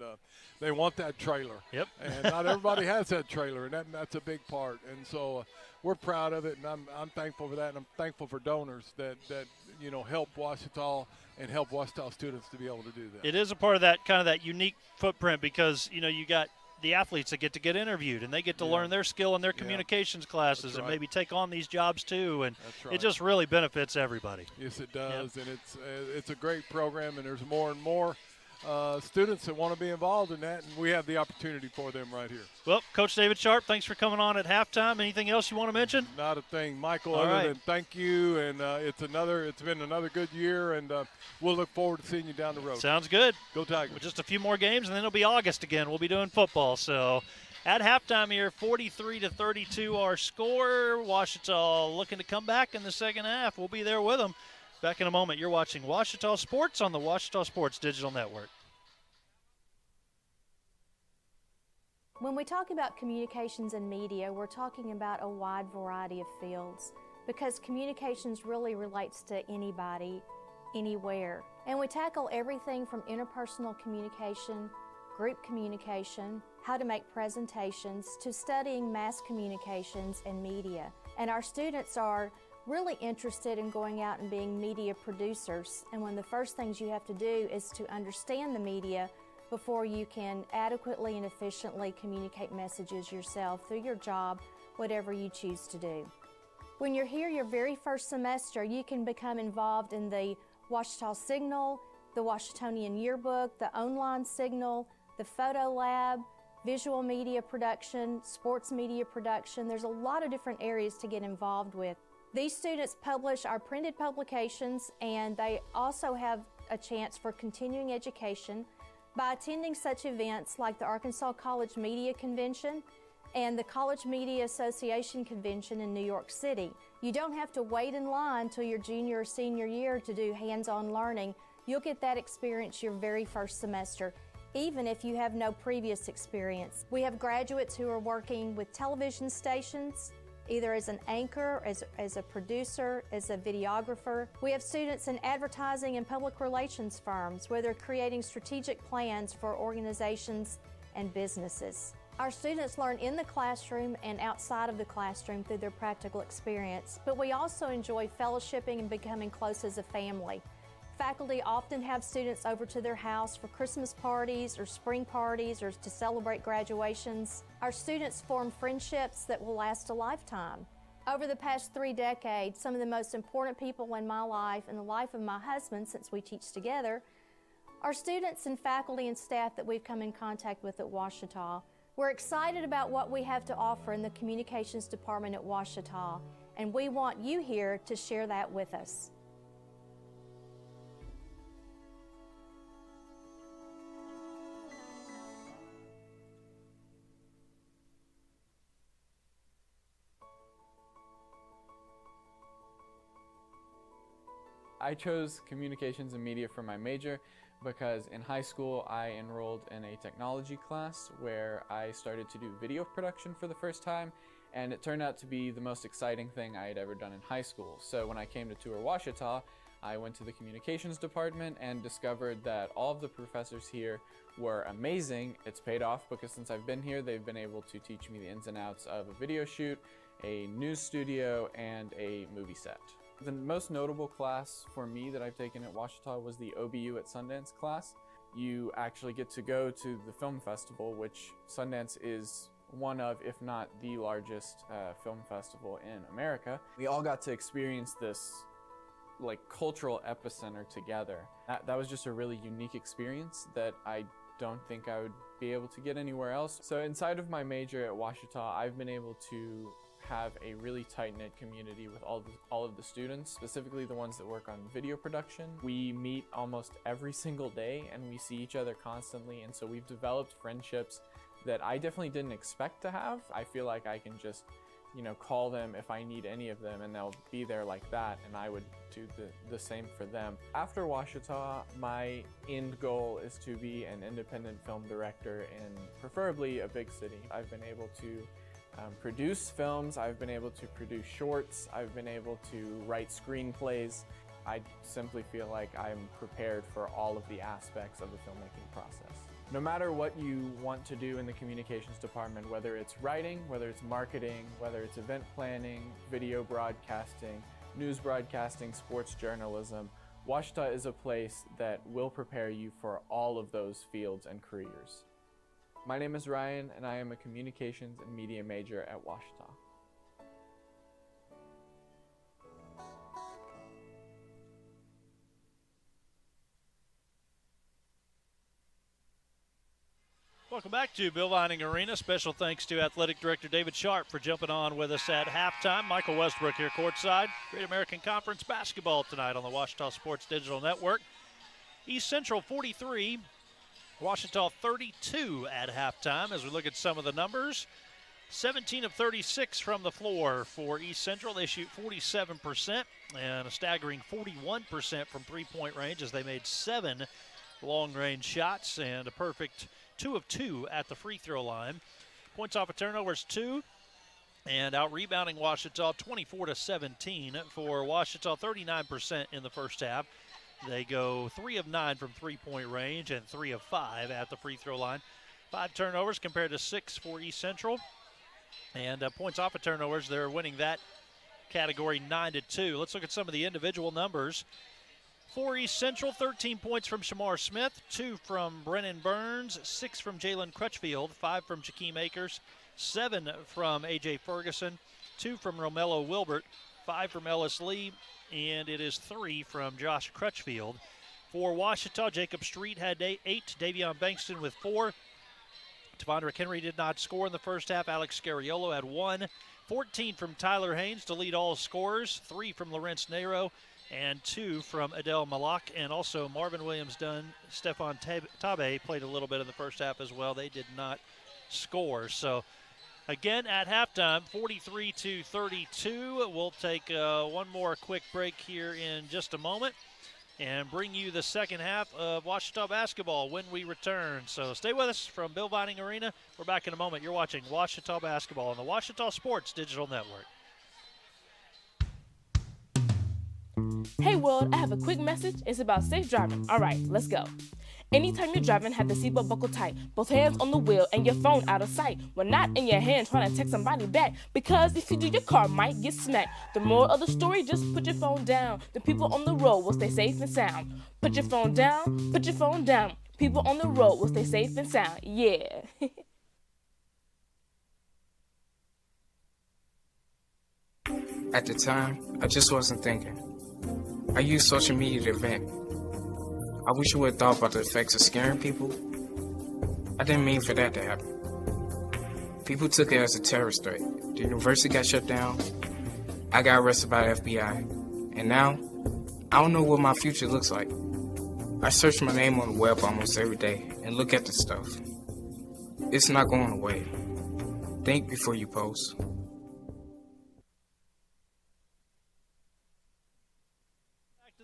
S21: they want that trailer.
S1: Yep.
S21: And not everybody has that trailer, and that's a big part. And so we're proud of it, and I'm thankful for that, and I'm thankful for donors that you know, help Ouachita and help Ouachita students to be able to do that.
S1: It is a part of that kind of that unique footprint, because you know, you got the athletes that get interviewed, and they get to learn their skill in their communications classes and maybe take on these jobs too, and it just really benefits everybody.
S21: Yes, it does, and it's a great program, and there's more and more students that want to be involved in that, and we have the opportunity for them right here.
S1: Well, Coach David Sharp, thanks for coming on at halftime. Anything else you want to mention?
S21: Not a thing, Michael,
S1: All
S21: other
S1: right.
S21: than thank you, and it's been another good year, and we'll look forward to seeing you down the road.
S1: Sounds good.
S21: Go Tigers.
S1: Just a few more games, and then it'll be August again. We'll be doing football. So at halftime here, 43-32 our score. Ouachita looking to come back in the second half. We'll be there with them. Back in a moment. You're watching Ouachita Sports on the Ouachita Sports Digital Network.
S3: When we talk about communications and media, we're talking about a wide variety of fields, because communications really relates to anybody, anywhere. And we tackle everything from interpersonal communication, group communication, how to make presentations, to studying mass communications and media. And our students are really interested in going out and being media producers. And one of the first things you have to do is to understand the media before you can adequately and efficiently communicate messages yourself through your job, whatever you choose to do. When you're here your very first semester, you can become involved in the Ouachita Signal, the Ouachitonian Yearbook, the Online Signal, the Photo Lab, visual media production, sports media production. There's a lot of different areas to get involved with. These students publish our printed publications, and they also have a chance for continuing education by attending such events like the Arkansas College Media Convention and the College Media Association Convention in New York City. You don't have to wait in line till your junior or senior year to do hands-on learning. You'll get that experience your very first semester, even if you have no previous experience. We have graduates who are working with television stations, either as an anchor, as a producer, as a videographer. We have students in advertising and public relations firms where they're creating strategic plans for organizations and businesses. Our students learn in the classroom and outside of the classroom through their practical experience, but we also enjoy fellowshipping and becoming close as a family. Faculty often have students over to their house for Christmas parties or spring parties or to celebrate graduations. Our students form friendships that will last a lifetime. Over the past 3 decades, some of the most important people in my life and the life of my husband, since we teach together, are students and faculty and staff that we've come in contact with at Ouachita. We're excited about what we have to offer in the communications department at Ouachita, and we want you here to share that with us.
S4: I chose communications and media for my major because in high school I enrolled in a technology class where I started to do video production for the first time, and it turned out to be the most exciting thing I had ever done in high school. So when I came to tour Ouachita, I went to the communications department and discovered that all of the professors here were amazing. It's paid off because since I've been here, they've been able to teach me the ins and outs of a video shoot, a news studio, and a movie set. The most notable class for me that I've taken at Ouachita was the OBU at Sundance class. You actually get to go to the film festival, which Sundance is one of, if not the largest film festival in America. We all got to experience this like cultural epicenter together. That was just a really unique experience that I don't think I would be able to get anywhere else. So inside of my major at Ouachita, I've been able to have a really tight-knit community with all of the students, specifically the ones that work on video production. We meet almost every single day and we see each other constantly, and so we've developed friendships that I definitely didn't expect to have. I feel like I can just, call them if I need any of them and they'll be there like that, and I would do the same for them. After Ouachita, my end goal is to be an independent film director in preferably a big city. I've been able to produce films, I've been able to produce shorts, I've been able to write screenplays. I simply feel like I'm prepared for all of the aspects of the filmmaking process. No matter what you want to do in the communications department, whether it's writing, whether it's marketing, whether it's event planning, video broadcasting, news broadcasting, sports journalism, Ouachita is a place that will prepare you for all of those fields and careers. My name is Ryan, and I am a communications and media major at Ouachita.
S1: Welcome back to Bill Vining Arena. Special thanks to Athletic Director David Sharp for jumping on with us at halftime. Michael Westbrook here courtside. Great American Conference basketball tonight on the Ouachita Sports Digital Network. East Central 43, Ouachita 32 at halftime. As we look at some of the numbers, 17 of 36 from the floor for East Central. They shoot 47% and a staggering 41% from three-point range as they made 7 long-range shots and a perfect 2 of 2 at the free throw line. Points off of turnovers 2, and out rebounding Ouachita 24-17 for Ouachita, 39% in the first half. They go 3 of 9 from three-point range and 3 of 5 at the free throw line. 5 turnovers compared to 6 for East Central. And points off of turnovers, they're winning that category 9-2. Let's look at some of the individual numbers. For East Central, 13 points from Shamar Smith, 2 from Brennan Burns, 6 from Jalen Crutchfield, 5 from Jakeem Akers, 7 from A.J. Ferguson, 2 from Romello Wilbert, 5 from Ellis Lee, and it is 3 from Josh Crutchfield. For Ouachita, Jacob Street had 8, Davion Bankston with 4. Tavondrick Henry did not score in the first half. Alex Scariolo had 1. 14 from Tyler Haynes to lead all scorers, 3 from Lawrence Nero, and 2 from Adele Malak. And also Marvin Williams-Dunn, Stefan Tabe played a little bit in the first half as well. They did not score. So again, at halftime, 43-32. We'll take one more quick break here in just a moment and bring you the second half of Ouachita basketball when we return. So stay with us from Bill Vining Arena. We're back in a moment. You're watching Ouachita basketball on the Ouachita Sports Digital Network.
S22: Hey world, I have a quick message. It's about safe driving. All right, let's go. Anytime you're driving, have the seatbelt buckled tight. Both hands on the wheel and your phone out of sight. When not in your hand trying to text somebody back. Because if you do, your car might get smacked. The moral of the story, just put your phone down. The people on the road will stay safe and sound. Put your phone down, put your phone down. People on the road will stay safe and sound. Yeah.
S5: At the time, I just wasn't thinking. I used social media to vent. I wish I would have thought about the effects of scaring people. I didn't mean for that to happen. People took it as a terrorist threat. The university got shut down. I got arrested by the FBI. And now, I don't know what my future looks like. I search my name on the web almost every day and look at the stuff. It's not going away. Think before you post.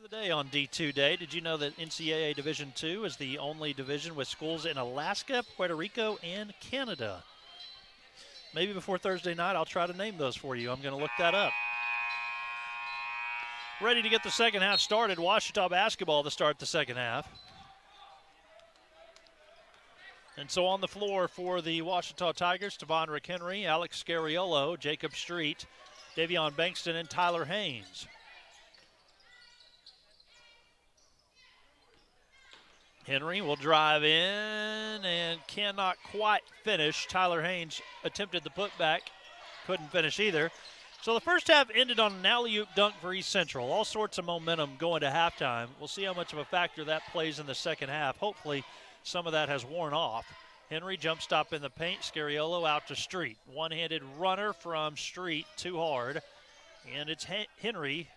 S1: Today on D2 Day, did you know that NCAA Division II is the only division with schools in Alaska, Puerto Rico, and Canada? Maybe before Thursday night, I'll try to name those for you. I'm going to look that up. Ready to get the second half started. Ouachita basketball to start the second half. And so on the floor for the Ouachita Tigers, Tavondrick Henry, Alex Scariolo, Jacob Street, Davion Bankston, and Tyler Haynes. Henry will drive in and cannot quite finish. Tyler Haynes attempted the putback, couldn't finish either. So the first half ended on an alley-oop dunk for East Central. All sorts of momentum going to halftime. We'll see how much of a factor that plays in the second half. Hopefully some of that has worn off. Henry jump stop in the paint. Scariolo out to Street. One-handed runner from Street, too hard. And it's Henry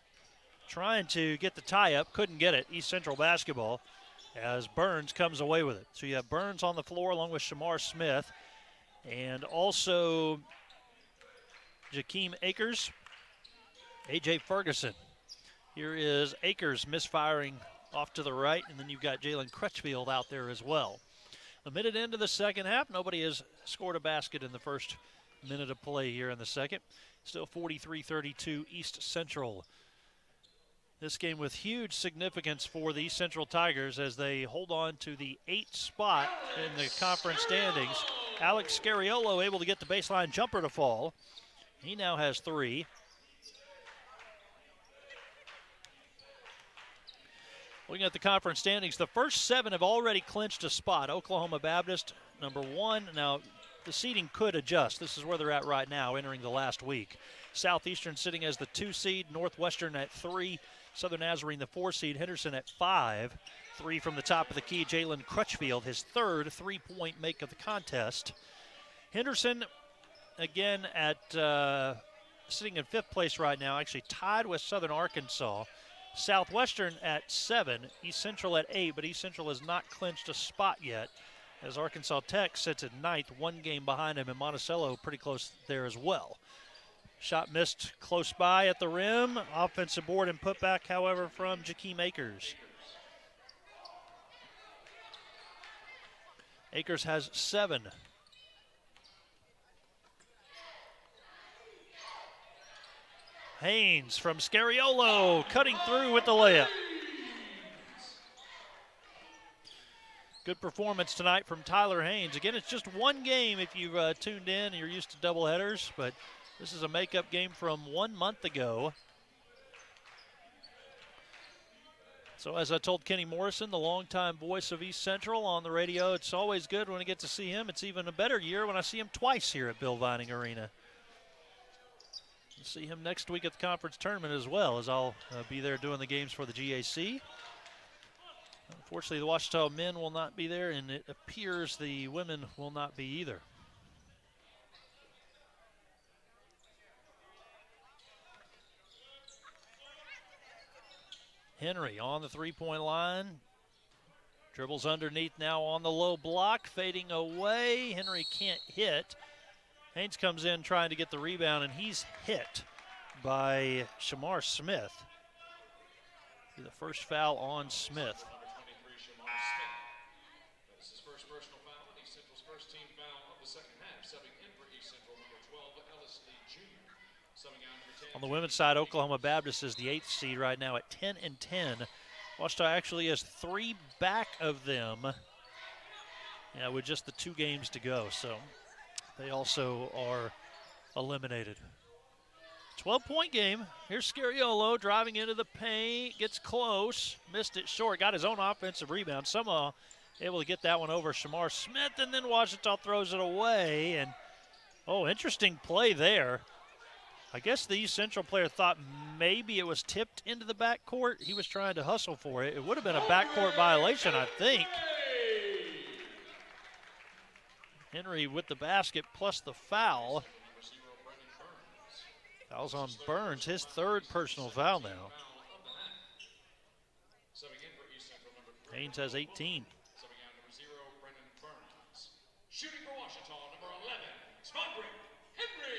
S1: trying to get the tie-up. Couldn't get it. East Central basketball, as Burns comes away with it. So you have Burns on the floor along with Shamar Smith and also Jakeem Akers, A.J. Ferguson. Here is Akers misfiring off to the right, and then you've got Jalen Crutchfield out there as well. A minute into the second half, nobody has scored a basket in the first minute of play here in the second. Still 43-32 East Central. This game with huge significance for the East Central Tigers as they hold on to the 8th spot in the conference standings. Alex Scariolo able to get the baseline jumper to fall. He now has 3. Looking at the conference standings, the first 7 have already clinched a spot. Oklahoma Baptist, number 1. Now, the seeding could adjust. This is where they're at right now, entering the last week. Southeastern sitting as the 2 seed, Northwestern at 3. Southern Nazarene, the 4 seed, Henderson at 5. 3 from the top of the key, Jalen Crutchfield, his 3rd 3-point make of the contest. Henderson, again, at sitting in 5th place right now, actually tied with Southern Arkansas. Southwestern at 7, East Central at 8, but East Central has not clinched a spot yet, as Arkansas Tech sits at 9th, 1 game behind him, and Monticello pretty close there as well. Shot missed close by at the rim. Offensive board and putback, however, from Jakeem Akers. Akers has 7. Haynes from Scariolo cutting through with the layup. Good performance tonight from Tyler Haynes. Again, it's just 1 game if you've tuned in and you're used to doubleheaders, but this is a makeup game from 1 month ago. So as I told Kenny Morrison, the longtime voice of East Central on the radio, it's always good when I get to see him. It's even a better year when I see him twice here at Bill Vining Arena. We'll see him next week at the conference tournament as well, as I'll be there doing the games for the GAC. Unfortunately, the Ouachita men will not be there, and it appears the women will not be either. Henry on the 3-point line. Dribbles underneath now on the low block, fading away. Henry can't hit. Haynes comes in trying to get the rebound, and he's hit by Shamar Smith. The first foul on Smith.
S2: That's his first personal foul, and East Central's first team foul of the second half. Subbing in for East Central, number 12, Ellis Lee Jr. Subbing out for 10.
S1: On the women's side, Oklahoma Baptist is the 8th seed right now at 10-10. Ouachita actually has 3 back of them, with just the 2 games to go. So they also are eliminated. 12-point game. Here's Scariolo driving into the paint, gets close, missed it short, got his own offensive rebound. Somehow able to get that one over Shamar Smith, and then Ouachita throws it away. And, interesting play there. I guess the East Central player thought maybe it was tipped into the backcourt. He was trying to hustle for it. It would have been a backcourt violation, I think. Henry with the basket plus the foul. Foul's on Burns, his third personal foul now. Haynes has 18.
S2: Shooting for Washita, number 11, Svondrik Henry.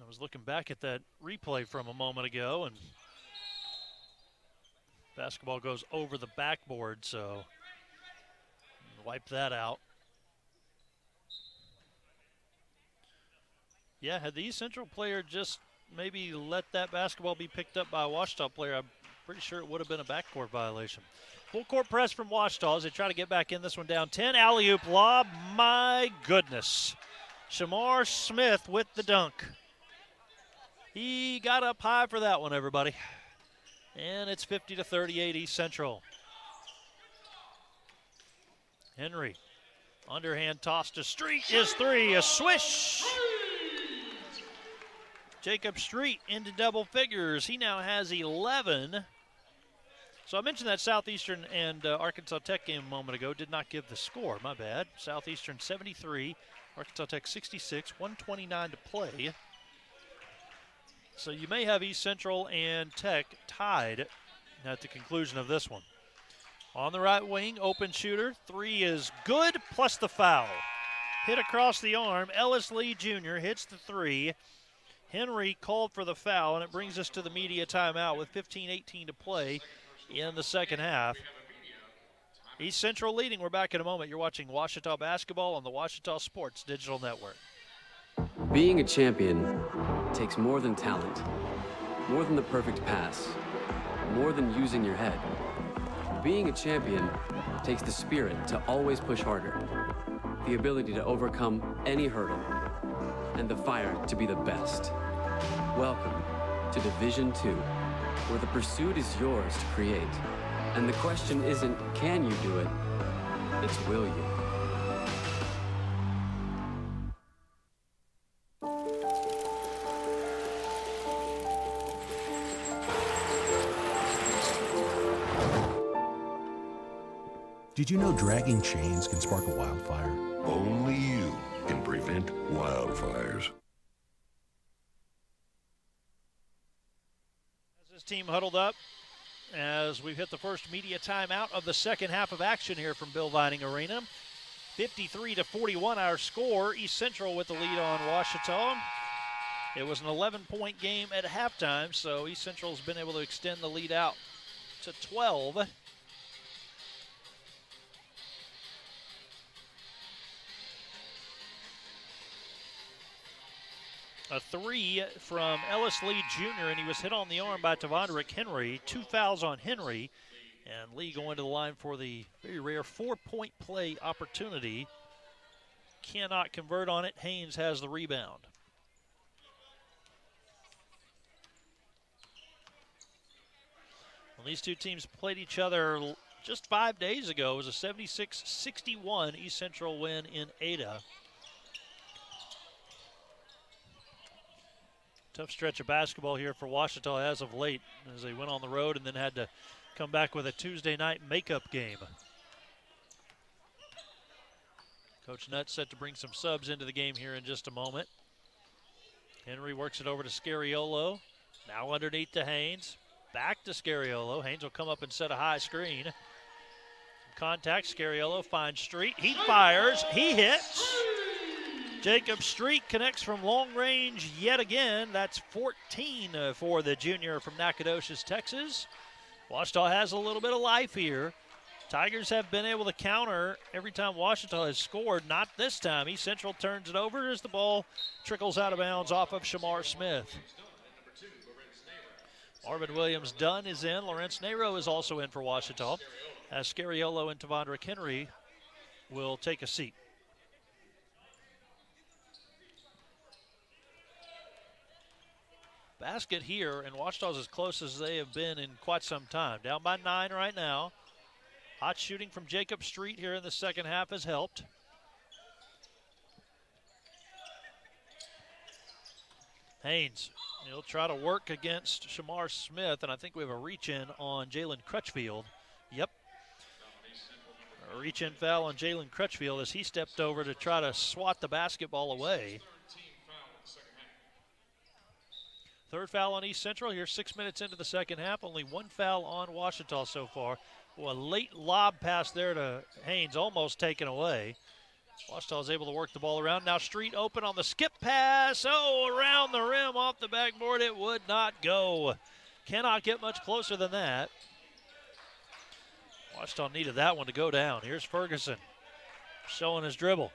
S1: I was looking back at that replay from a moment ago, and basketball goes over the backboard, so wipe that out. Yeah, had the East Central player just maybe let that basketball be picked up by a Washita player, I'm pretty sure it would have been a backcourt violation. Full court press from Washita as they try to get back in this one down 10. Alley-oop lob, my goodness. Shamar Smith with the dunk. He got up high for that one, everybody. And it's 50-38 East Central. Henry, underhand toss to Street is three, a swish. Jacob Street into double figures. He now has 11. So I mentioned that Southeastern and Arkansas Tech game a moment ago. Did not give the score, my bad. Southeastern 73, Arkansas Tech 66, 1:29 to play. So you may have East Central and Tech tied at the conclusion of this one. On the right wing, open shooter. Three is good, plus the foul. Hit across the arm. Ellis Lee Jr. hits the three. Henry called for the foul, and it brings us to the media timeout with 15:18 to play in the second half. East Central leading. We're back in a moment. You're watching Washita Basketball on the Washita Sports Digital Network.
S6: Being a champion takes more than talent, more than the perfect pass, more than using your head. Being a champion takes the spirit to always push harder, the ability to overcome any hurdle, and the fire to be the best. Welcome to Division II, where the pursuit is yours to create. And the question isn't, can you do it? It's, will you?
S7: Did you know dragging chains can spark a wildfire?
S23: Only you can prevent wildfires.
S1: As this team huddled up, as we've hit the first media timeout of the second half of action here from Bill Vining Arena. 53-41 our score. East Central with the lead on Washita. It was an 11-point game at halftime, so East Central's been able to extend the lead out to 12. A three from Ellis Lee Jr., and he was hit on the arm by Tavondrick Henry. 2 fouls on Henry, and Lee going to the line for the very rare 4-point play opportunity. Cannot convert on it. Haynes has the rebound. Well, these two teams played each other just 5 days ago. It was a 76-61 East Central win in Ada. Tough stretch of basketball here for Washita as of late, as they went on the road and then had to come back with a Tuesday night makeup game. Coach Nutt set to bring some subs into the game here in just a moment. Henry works it over to Scariolo. Now underneath to Haynes. Back to Scariolo. Haynes will come up and set a high screen. Contact. Scariolo finds Street. He fires. He hits. Jacob Street connects from long range yet again. That's 14 for the junior from Nacogdoches, Texas. Washita has a little bit of life here. Tigers have been able to counter every time Washita has scored. Not this time. East Central turns it over as the ball trickles out of bounds off of Shamar Smith. Marvin Williams-Dunn is in. Lawrence Nero is also in for Washita, as Scariolo and Tavondrick Henry will take a seat. Basket here, and Washita's as close as they have been in quite some time. Down by 9 right now. Hot shooting from Jacob Street here in the second half has helped. Haynes, he'll try to work against Shamar Smith, and I think we have a reach-in on Jalen Crutchfield. Yep. A reach-in foul on Jalen Crutchfield as he stepped over to try to swat the basketball away. Third foul on East Central here 6 minutes into the second half. Only one foul on Ouachita so far. Well, a late lob pass there to Haynes, almost taken away. Ouachita is able to work the ball around. Now Street open on the skip pass. Oh, around the rim, off the backboard. It would not go. Cannot get much closer than that. Ouachita needed that one to go down. Here's Ferguson showing his dribble.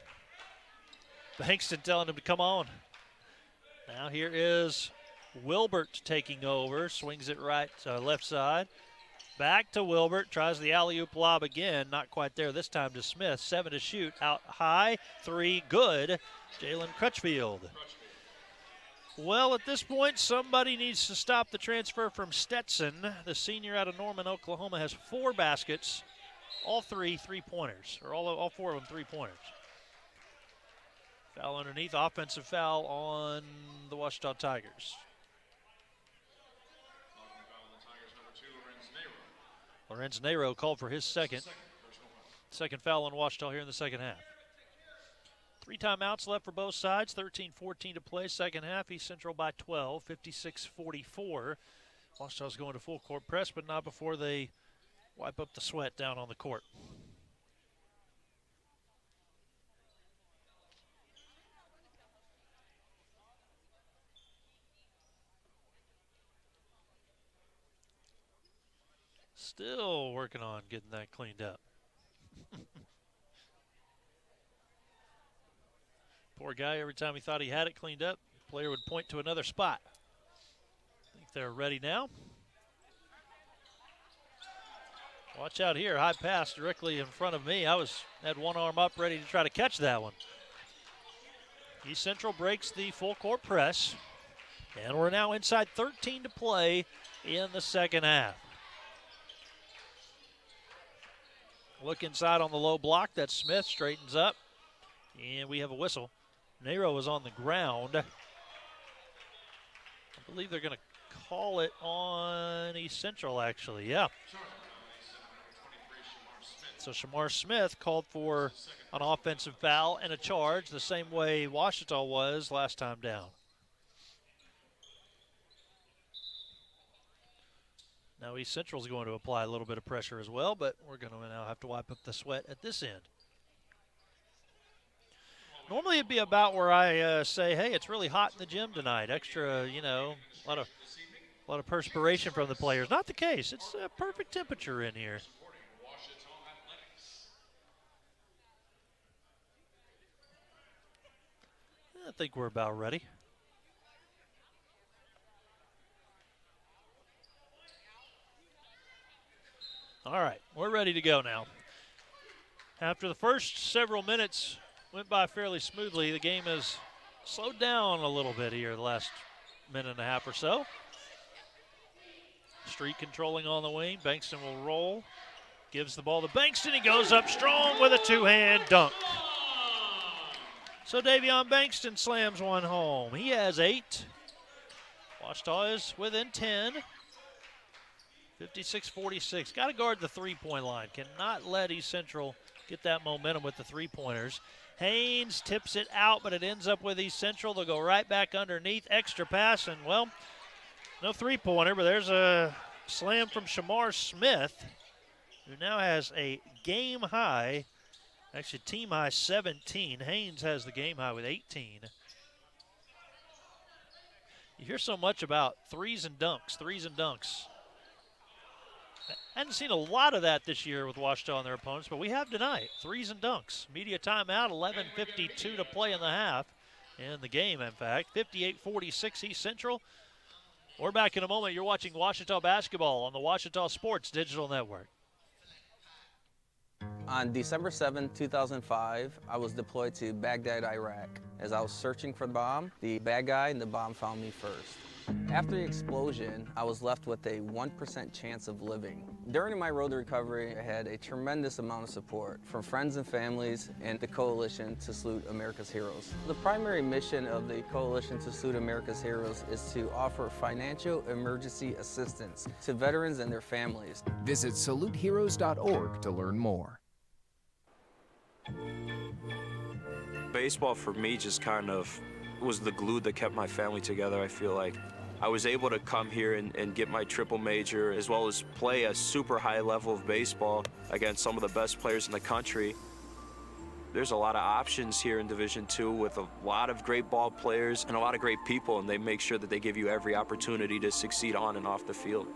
S1: Bankston telling him to come on. Now here is Wilbert taking over. Swings it right left side. Back to Wilbert, tries the alley-oop lob again. Not quite there this time to Smith. 7 to shoot, out high, 3, good. Jalen Crutchfield. Well, at this point, somebody needs to stop the transfer from Stetson. The senior out of Norman, Oklahoma, has 4 baskets, all 3 3-pointers, or all 4 of them 3-pointers. Foul underneath, offensive foul on the Ouachita Tigers. Lorenz Nero called for his second foul on Ouachita here in the second half. 3 timeouts left for both sides, 13-14 to play second half. East Central by 12, 56-44. Ouachita's going to full court press, but not before they wipe up the sweat down on the court. Still working on getting that cleaned up. Poor guy, every time he thought he had it cleaned up, the player would point to another spot. I think they're ready now. Watch out here, high pass directly in front of me. Had one arm up ready to try to catch that one. East Central breaks the full court press, and we're now inside 13 to play in the second half. Look inside on the low block. That's Smith, straightens up, and we have a whistle. Nero is on the ground. I believe they're going to call it on East Central, actually. Yeah. So Shamar Smith called for an offensive foul and a charge the same way Ouachita was last time down. Now East Central is going to apply a little bit of pressure as well, but we're going to now have to wipe up the sweat at this end. Normally it'd be about where I say, hey, it's really hot in the gym tonight. Extra, a lot of perspiration from the players. Not the case. It's a perfect temperature in here. I think we're about ready. All right, we're ready to go now. After the first several minutes went by fairly smoothly, the game has slowed down a little bit here the last minute and a half or so. Street controlling on the wing. Bankston will roll. Gives the ball to Bankston. He goes up strong with a two-hand dunk. So Davion Bankston slams one home. He has 8. Ouachita is within 10. 56-46. Got to guard the three-point line. Cannot let East Central get that momentum with the three-pointers. Haynes tips it out, but it ends up with East Central. They'll go right back underneath. Extra pass, and, well, no three-pointer, but there's a slam from Shamar Smith, who now has a game high, actually team high 17. Haynes has the game high with 18. You hear so much about threes and dunks. I hadn't seen a lot of that this year with Ouachita and their opponents, but we have tonight. Threes and dunks. Media timeout, 11:52 to play in the half. In the game, in fact. 58-46 East Central. We're back in a moment. You're watching Ouachita basketball on the Ouachita Sports Digital Network.
S8: On December 7, 2005, I was deployed to Baghdad, Iraq. As I was searching for the bomb, the bad guy and the bomb found me first. After the explosion, I was left with a 1% chance of living. During my road to recovery, I had a tremendous amount of support from friends and families and the Coalition to Salute America's Heroes. The primary mission of the Coalition to Salute America's Heroes is to offer financial emergency assistance to veterans and their families.
S9: Visit saluteheroes.org to learn more.
S12: Baseball for me just kind of was the glue that kept my family together. I feel like I was able to come here and get my triple major, as well as play a super high level of baseball against some of the best players in the country. There's a lot of options here in Division II with a lot of great ball players and a lot of great people, and they make sure that they give you every opportunity to succeed on and off the field.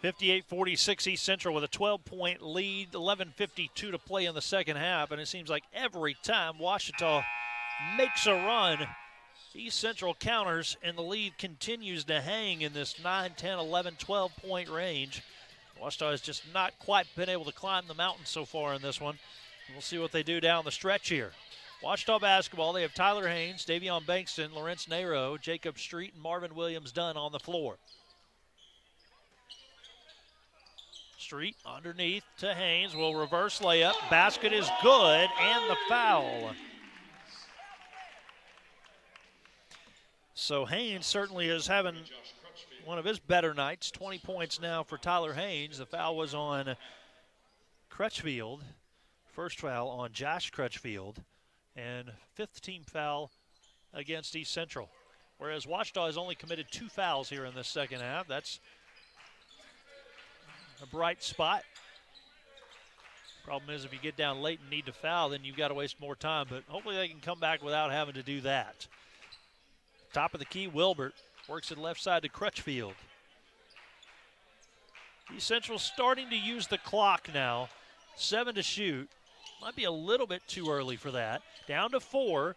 S1: (58-46) East Central with a 12-point lead, 11:52 to play in the second half, and it seems like every time Ouachita makes a run, East Central counters, and the lead continues to hang in this 9, 10, 11, 12-point range. Ouachita has just not quite been able to climb the mountain so far in this one. We'll see what they do down the stretch here. Ouachita basketball, they have Tyler Haynes, Davion Bankston, Lawrence Nero, Jacob Street, and Marvin Williams-Dunn on the floor. Street underneath to Haynes, will reverse layup. Basket is good, and the foul. So Haynes certainly is having one of his better nights. 20 points now for Tyler Haynes. The foul was on Crutchfield. First foul on Josh Crutchfield, and fifth team foul against East Central. Whereas Ouachita has only committed 2 fouls here in the second half. That's a bright spot. Problem is, if you get down late and need to foul, then you've got to waste more time, but hopefully they can come back without having to do that. Top of the key, Wilbert works it left side to Crutchfield. East Central starting to use the clock now. 7 to shoot. Might be a little bit too early for that. Down to 4.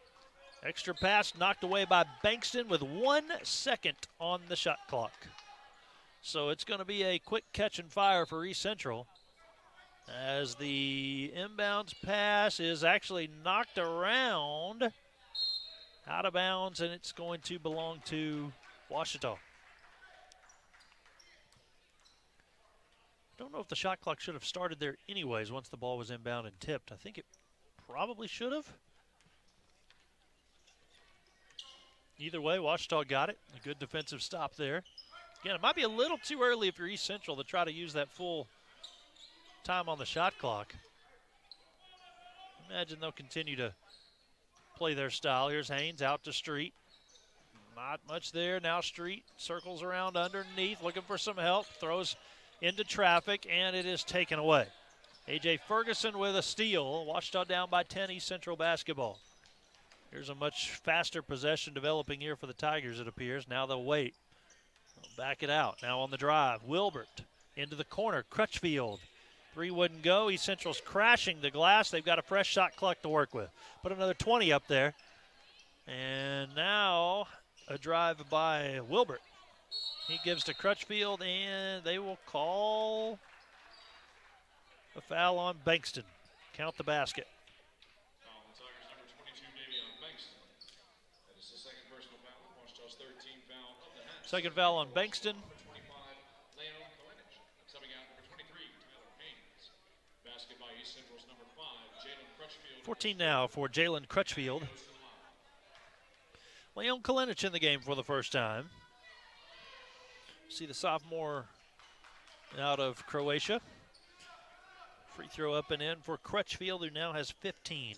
S1: Extra pass knocked away by Bankston with 1 second on the shot clock. So it's going to be a quick catch and fire for East Central, as the inbounds pass is actually knocked around out of bounds, and it's going to belong to Ouachita. I don't know if the shot clock should have started there anyways once the ball was inbound and tipped. I think it probably should have. Either way, Ouachita got it. A good defensive stop there. Again, it might be a little too early if you're East Central to try to use that full time on the shot clock. Imagine they'll continue to play their style. Here's Haynes out to Street. Not much there. Now Street circles around underneath, looking for some help. Throws into traffic, and it is taken away. A.J. Ferguson with a steal. Ouachita down by 10, East Central basketball. Here's a much faster possession developing here for the Tigers, it appears. Now they'll wait. Back it out. Now on the drive, Wilbert into the corner. Crutchfield. 3 wouldn't go. East Central's crashing the glass. They've got a fresh shot clock to work with. Put another 20 up there. And now a drive by Wilbert. He gives to Crutchfield, and they will call a foul on Bankston. Count the basket.
S2: Foul on the Tigers, number 22, Davion Bankston. That is the second personal foul. Ouachita's 13th foul of the half.
S1: Second foul on Bankston.
S2: Number 25, Leon Kolenich. Subbing out number 23, Tyler Haynes. Basket by East Central's number 5, Jalen Crutchfield.
S1: 14 now for Jalen Crutchfield. Leon Kolenich in the game for the first time. See the sophomore out of Croatia. Free throw up and in for Crutchfield, who now has 15.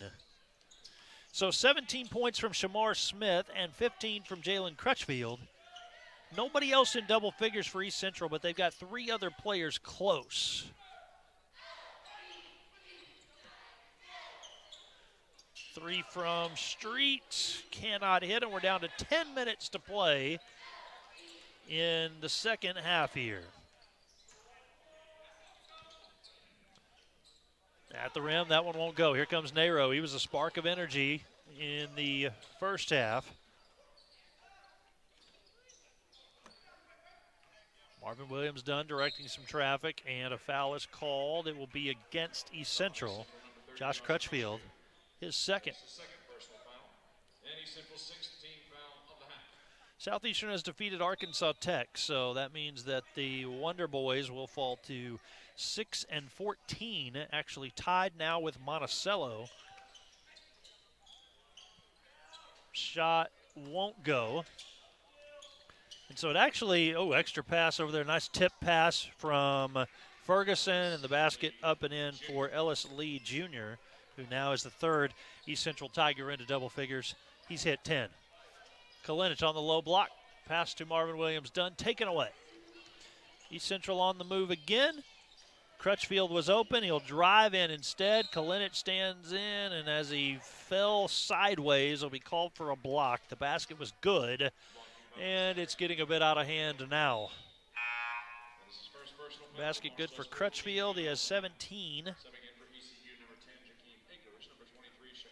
S1: So 17 points from Shamar Smith and 15 from Jalen Crutchfield. Nobody else in double figures for East Central, but they've got 3 other players close. Three from Street, cannot hit, and we're down to 10 minutes to play in the second half here. At the rim, that one won't go. Here comes Nero. He was a spark of energy in the first half. Marvin Williams Dunn directing some traffic, and a foul is called. It will be against East Central. Josh Crutchfield, his second. Southeastern has defeated Arkansas Tech, so that means that the Wonder Boys will fall to 6-14, actually tied now with Monticello. Shot won't go. And so it actually, extra pass over there. Nice tip pass from Ferguson, and the basket up and in for Ellis Lee Jr., who now is the third East Central Tiger into double figures. He's hit 10. Kalinich on the low block. Pass to Marvin Williams Dunn, taken away. East Central on the move again. Crutchfield was open. He'll drive in instead. Kalinich stands in, and as he fell sideways, will be called for a block. The basket was good, and it's getting a bit out of hand now. Basket good for Crutchfield. He has 17.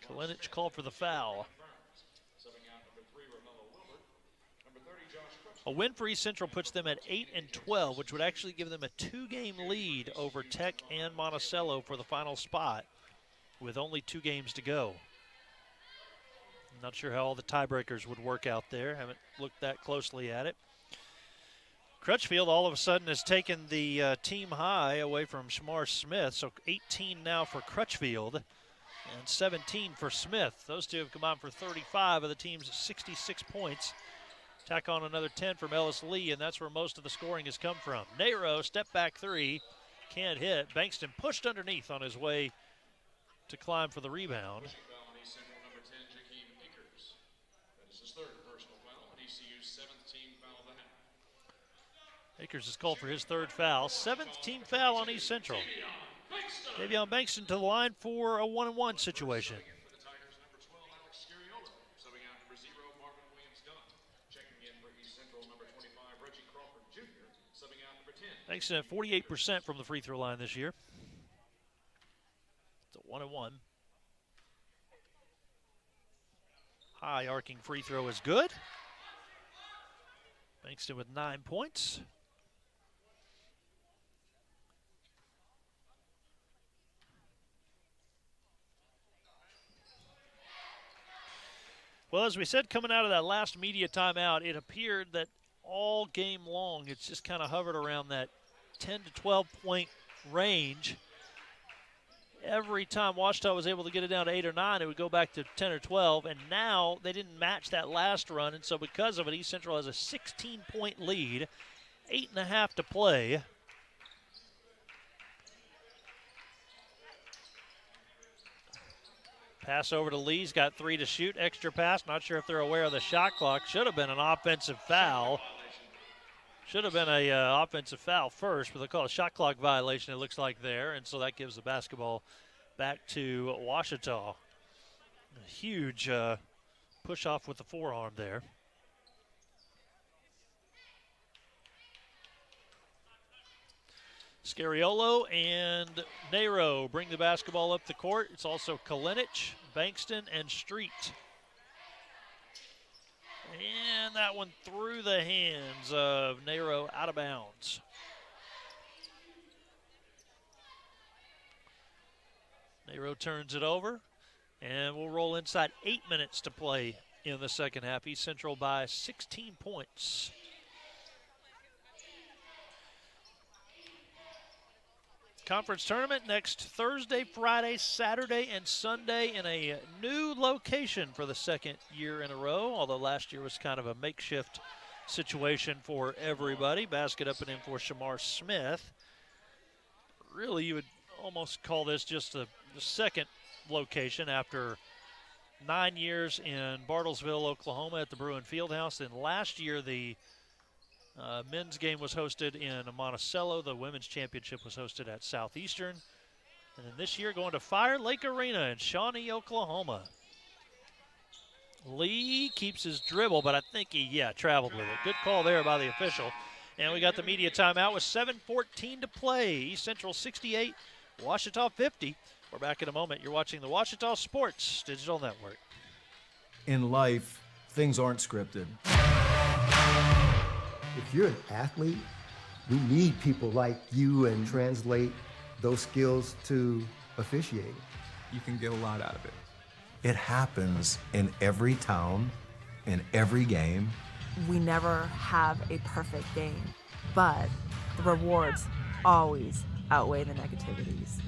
S1: Kalinich called for the foul. A win for East Central puts them at 8-12, which would actually give them a 2-game lead over Tech and Monticello for the final spot, with only 2 games to go. I'm not sure how all the tiebreakers would work out there. Haven't looked that closely at it. Crutchfield all of a sudden has taken the team high away from Shamar Smith, so 18 now for Crutchfield and 17 for Smith. Those two have combined for 35 of the team's 66 points. Tack on another 10 from Ellis Lee, and that's where most of the scoring has come from. Nero, step back three, can't hit. Bankston pushed underneath on his way to climb for the rebound. Akers is called for his third foul. 7th team foul on East Central. Davion Bankston to the line for a 1-on-1 situation. Bankston at 48% from the free throw line this year. It's a 1-on-1. High arcing free throw is good. Bankston with 9 points. Well, as we said, coming out of that last media timeout, it appeared that all game long it's just kind of hovered around that 10 to 12 point range. Every time Ouachita was able to get it down to 8 or 9, it would go back to 10 or 12, and now they didn't match that last run, and so because of it, East Central has a 16-point lead, 8.5 to play. Pass over to Lee's got 3 to shoot. Extra pass. Not sure if they're aware of the shot clock. Should have been an offensive foul. Should have been a offensive foul first, but they call it a shot clock violation, it looks like there. And so that gives the basketball back to Ouachita. A huge push off with the forearm there. Scariolo and Nero bring the basketball up the court. It's also Kalinich, Bankston, and Street. And that one through the hands of Nero, out of bounds. Nero turns it over, and we'll roll inside 8 minutes to play in the second half. East Central by 16 points. Conference tournament next Thursday, Friday, Saturday, and Sunday in a new location for the second year in a row, although last year was kind of a makeshift situation for everybody. Basket up and in for Shamar Smith. Really, you would almost call this just the second location after 9 years in Bartlesville, Oklahoma at the Bruin Fieldhouse. Then last year, the men's game was hosted in Monticello. The women's championship was hosted at Southeastern. And then this year going to Fire Lake Arena in Shawnee, Oklahoma. Lee keeps his dribble, but I think he, traveled with it. Good call there by the official. And we got the media timeout with 7:14 to play. East Central 68, Ouachita 50. We're back in a moment. You're watching the Ouachita Sports Digital Network.
S17: In life, things aren't scripted.
S15: If you're an athlete, We need people like you and translate those skills to officiating.
S18: You can get a lot out of it.
S17: It happens in every town, in every game.
S19: We never have a perfect game, but the rewards always outweigh the negativities.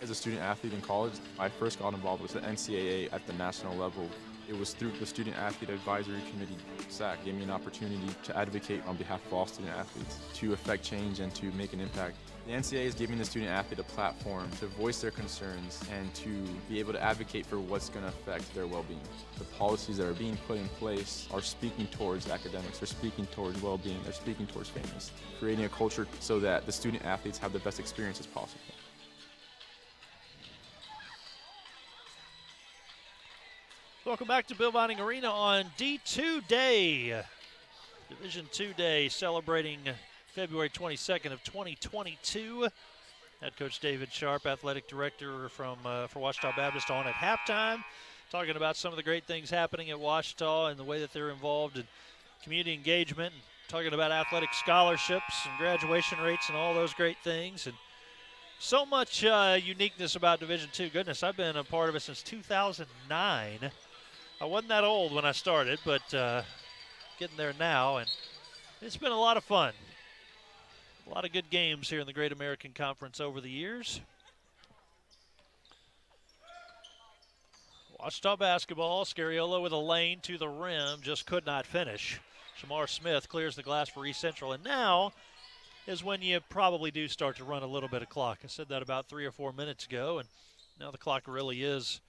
S20: As a student athlete in college, I first got involved with the NCAA at the national level. It was through the Student Athlete Advisory Committee, SAC, gave me an opportunity to advocate on behalf of all student athletes, to affect change and to make an impact. The NCAA is giving the student athlete a platform to voice their concerns and to be able to advocate for what's going to affect their well-being. The policies that are being put in place are speaking towards academics, they're speaking towards well-being, they're speaking towards fairness, creating a culture so that the student athletes have the best experiences possible.
S1: Welcome back to Bill Vining Arena on D2 Day, Division II Day, celebrating February 22nd of 2022. Head Coach David Sharp, Athletic Director for Ouachita Baptist, on at halftime, talking about some of the great things happening at Ouachita and the way that they're involved in community engagement, and talking about athletic scholarships and graduation rates and all those great things. And so much uniqueness about Division II. Goodness, I've been a part of it since 2009. I wasn't that old when I started, but getting there now, and it's been a lot of fun. A lot of good games here in the Great American Conference over the years. Ouachita basketball, Scariolo with a lane to the rim, just could not finish. Shamar Smith clears the glass for East Central, and now is when you probably do start to run a little bit of clock. I said that about 3 or 4 minutes ago, and now the clock really is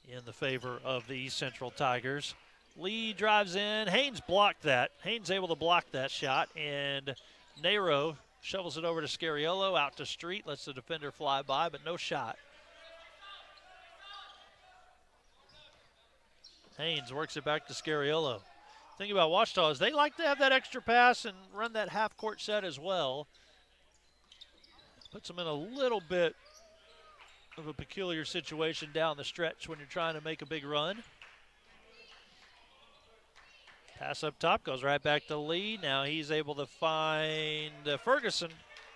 S1: in the favor of the East Central Tigers. Lee drives in. Haynes blocked that. Haynes able to block that shot, and Nero shovels it over to Scariolo, out to Street, lets the defender fly by, but no shot. Haynes works it back to Scariolo. The thing about Ouachita is they like to have that extra pass and run that half-court set as well. Puts them in a little bit of a peculiar situation down the stretch when you're trying to make a big run. Pass up top, goes right back to Lee. Now he's able to find Ferguson.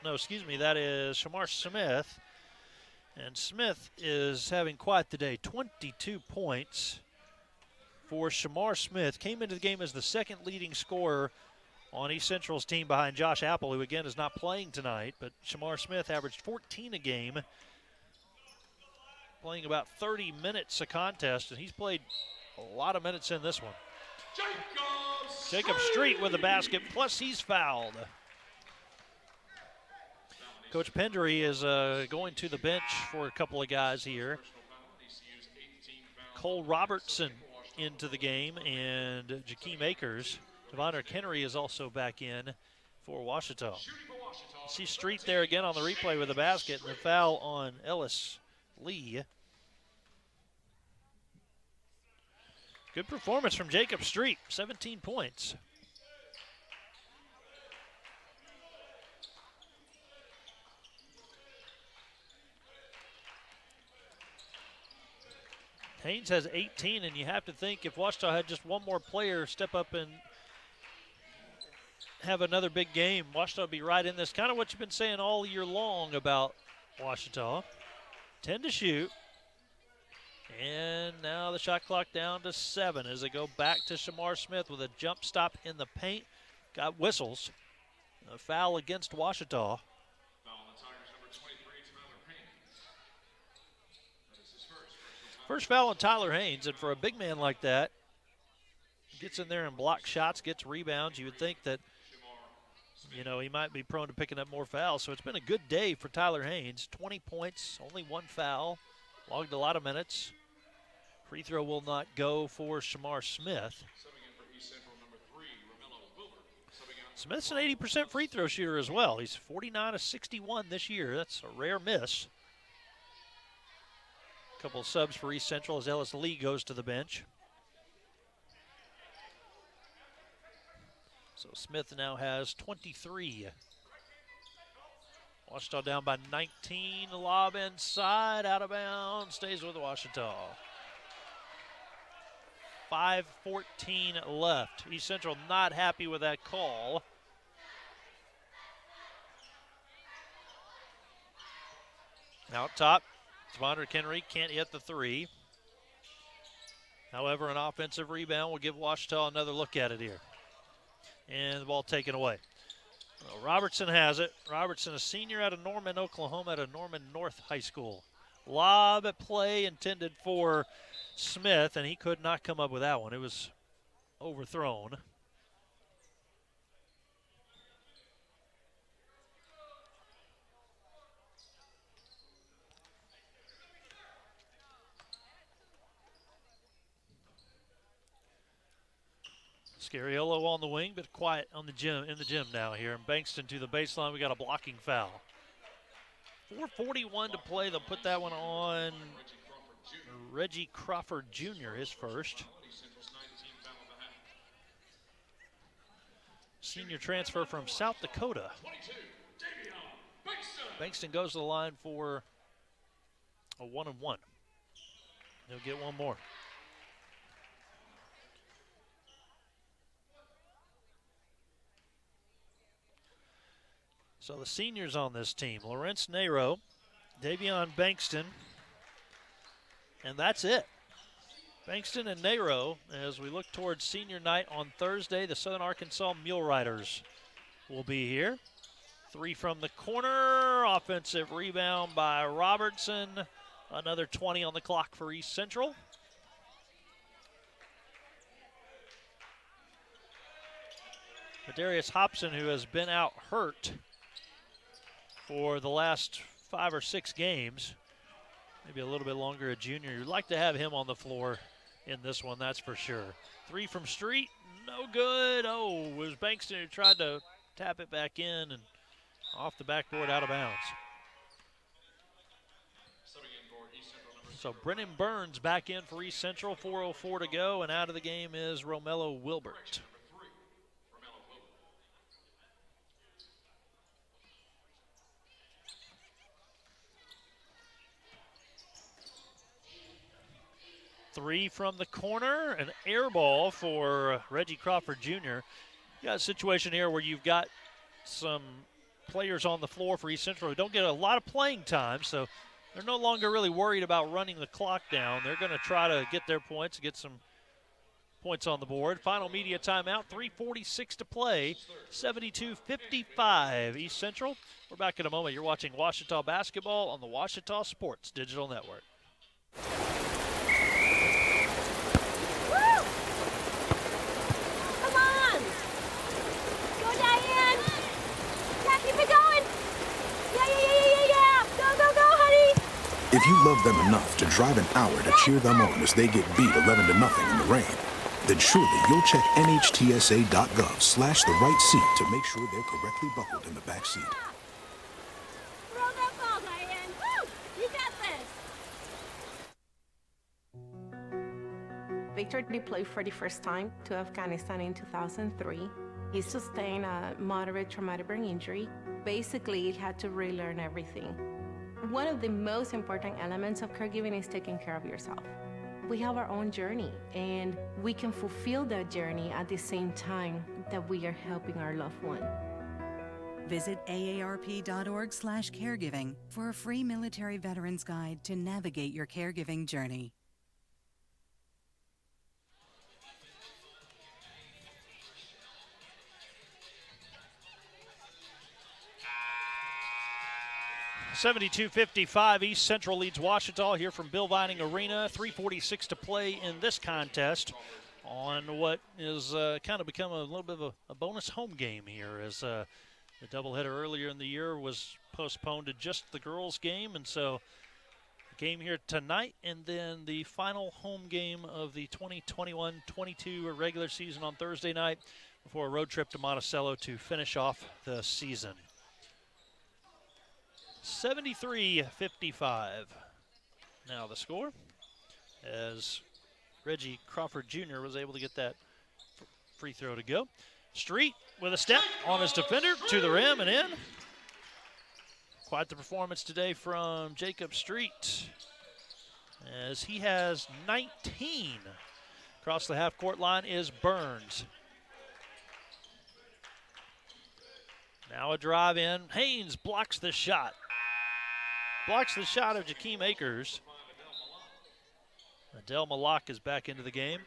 S1: No, excuse me, that is Shamar Smith. And Smith is having quite the day. 22 points for Shamar Smith. Came into the game as the second leading scorer on East Central's team behind Josh Apple, who again is not playing tonight. But Shamar Smith averaged 14 a game, playing about 30 minutes a contest, and he's played a lot of minutes in this one. Jacob Street with the basket, plus he's fouled. Coach Pendry is going to the bench for a couple of guys here. Cole Robertson into the game, and Jakeem Akers. Devonner Henry is also back in for Ouachita. See Street there again on the replay with the basket, and the foul on Ellis Lee. Good performance from Jacob Street, 17 points. Haynes has 18, and you have to think if Ouachita had just one more player step up and have another big game, Ouachita would be right in this. Kind of what you've been saying all year long about Ouachita. 10 to shoot. And now the shot clock down to 7 as they go back to Shamar Smith with a jump stop in the paint. Got whistles. A foul against Ouachita. First foul on Tyler Haynes, and for a big man like that, gets in there and blocks shots, gets rebounds. You would think that, you know, he might be prone to picking up more fouls. So it's been a good day for Tyler Haynes. 20 points, only 1 foul, logged a lot of minutes. Free throw will not go for Shamar Smith. Smith's an 80% free throw shooter as well. He's 49 of 61 this year. That's a rare miss. Couple of subs for East Central as Ellis Lee goes to the bench. So Smith now has 23. Ouachita down by 19. Lob inside, out of bounds, stays with Ouachita. 5:14 left. East Central not happy with that call. Out top, Svondrik Henry can't hit the three. However, an offensive rebound will give Ouachita another look at it here. And the ball taken away. Well, Robertson has it. Robertson, a senior out of Norman, Oklahoma, out of Norman North High School. Lob at play intended for Smith, and he could not come up with that one. It was overthrown. Scariolo on the wing, but quiet on the gym in the gym now here. And Bankston to the baseline. We got a blocking foul. 4:41 to play. They'll put that one on Reggie Crawford Jr., his first. Senior transfer from South Dakota. Bankston goes to the line for a 1-and-1. He'll get one more. So the seniors on this team, Lawrence Nero, Davion Bankston, and that's it. Bankston and Nero, as we look towards senior night on Thursday, the Southern Arkansas Mule Riders will be here. Three from the corner, offensive rebound by Robertson. Another 20 on the clock for East Central. Darius Hobson, who has been out hurt for the last 5 or 6 games, maybe a little bit longer, a junior. You'd like to have him on the floor in this one, that's for sure. Three from Street, no good. Oh, it was Bankston who tried to tap it back in and off the backboard, out of bounds. So Brennan Burns back in for East Central, 4:04 to go, and out of the game is Romello Wilbert. Three from the corner, an air ball for Reggie Crawford Jr. You got a situation here where you've got some players on the floor for East Central who don't get a lot of playing time, so they're no longer really worried about running the clock down. They're going to try to get their points, get some points on the board. Final media timeout, 3:46 to play, 72-55 East Central. We're back in a moment. You're watching Ouachita basketball on the Ouachita Sports Digital Network.
S23: If you love them enough to drive an hour to cheer them on as they get beat 11-0 in the rain, then surely you'll check NHTSA.gov/the right seat to make sure they're correctly buckled in the back seat.
S10: Throw that ball, Diane. Woo! You got this.
S11: Victor deployed for the first time to Afghanistan in 2003. He sustained a moderate traumatic brain injury. Basically, he had to relearn everything. One of the most important elements of caregiving is taking care of yourself. We have our own journey, and we can fulfill that journey at the same time that we are helping our loved one.
S13: Visit aarp.org/caregiving for a free military veterans guide to navigate your caregiving journey.
S1: (72-55) East Central leads Ouachita here from Bill Vining Arena. 3:46 to play in this contest on what is kind of become a little bit of a bonus home game here, as the doubleheader earlier in the year was postponed to just the girls' game, and so the game here tonight, and then the final home game of the 2021-22 regular season on Thursday night before a road trip to Monticello to finish off the season. 73-55. Now the score, as Reggie Crawford Jr. was able to get that free throw to go. Street with a step on his defender to the rim and in. Quite the performance today from Jacob Street, as he has 19 Across the half-court line is Burns. Now a drive in. Haynes blocks the shot. Blocks the shot of Jakeem Akers. Adel Malak is back into the game.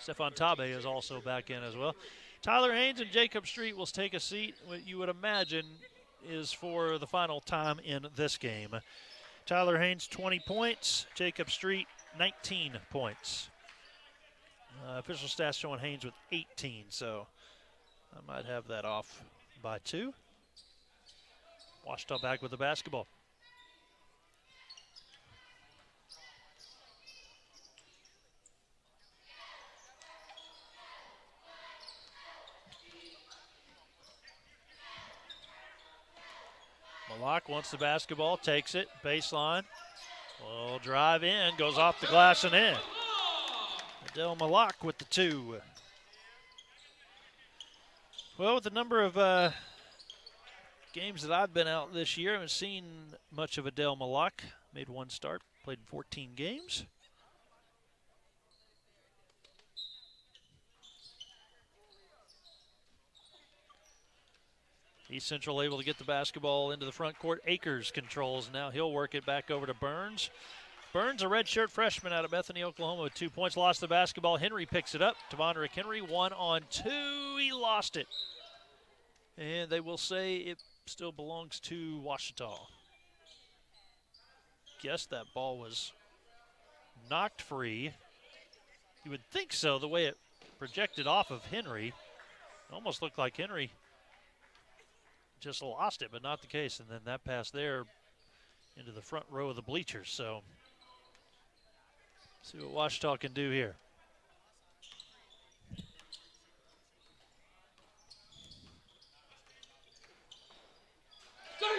S1: Stefan Tabe is also back in as well. Tyler Haynes and Jacob Street will take a seat. What you would imagine is for the final time in this game. Tyler Haynes, 20 points. Jacob Street, 19 points. Official stats showing Haynes with 18, so I might have that off by 2. Ouachita back with the basketball. Malak wants the basketball, takes it, baseline. Will drive in, goes off the glass and in. Adel Malak with the 2. Well, with the number of games that I've been out this year, I haven't seen much of Adel Malak. Made 1 start, played in 14 games. East Central able to get the basketball into the front court. Akers controls. Now he'll work it back over to Burns. Burns, a redshirt freshman out of Bethany, Oklahoma, with 2 points. Lost the basketball. Henry picks it up. Tavondrick Henry, 1-on-2. He lost it. And they will say it still belongs to Ouachita. Guess that ball was knocked free. You would think so, the way it projected off of Henry. It almost looked like Henry just lost it, but not the case. And then that pass there into the front row of the bleachers. So see what Ouachita can do here.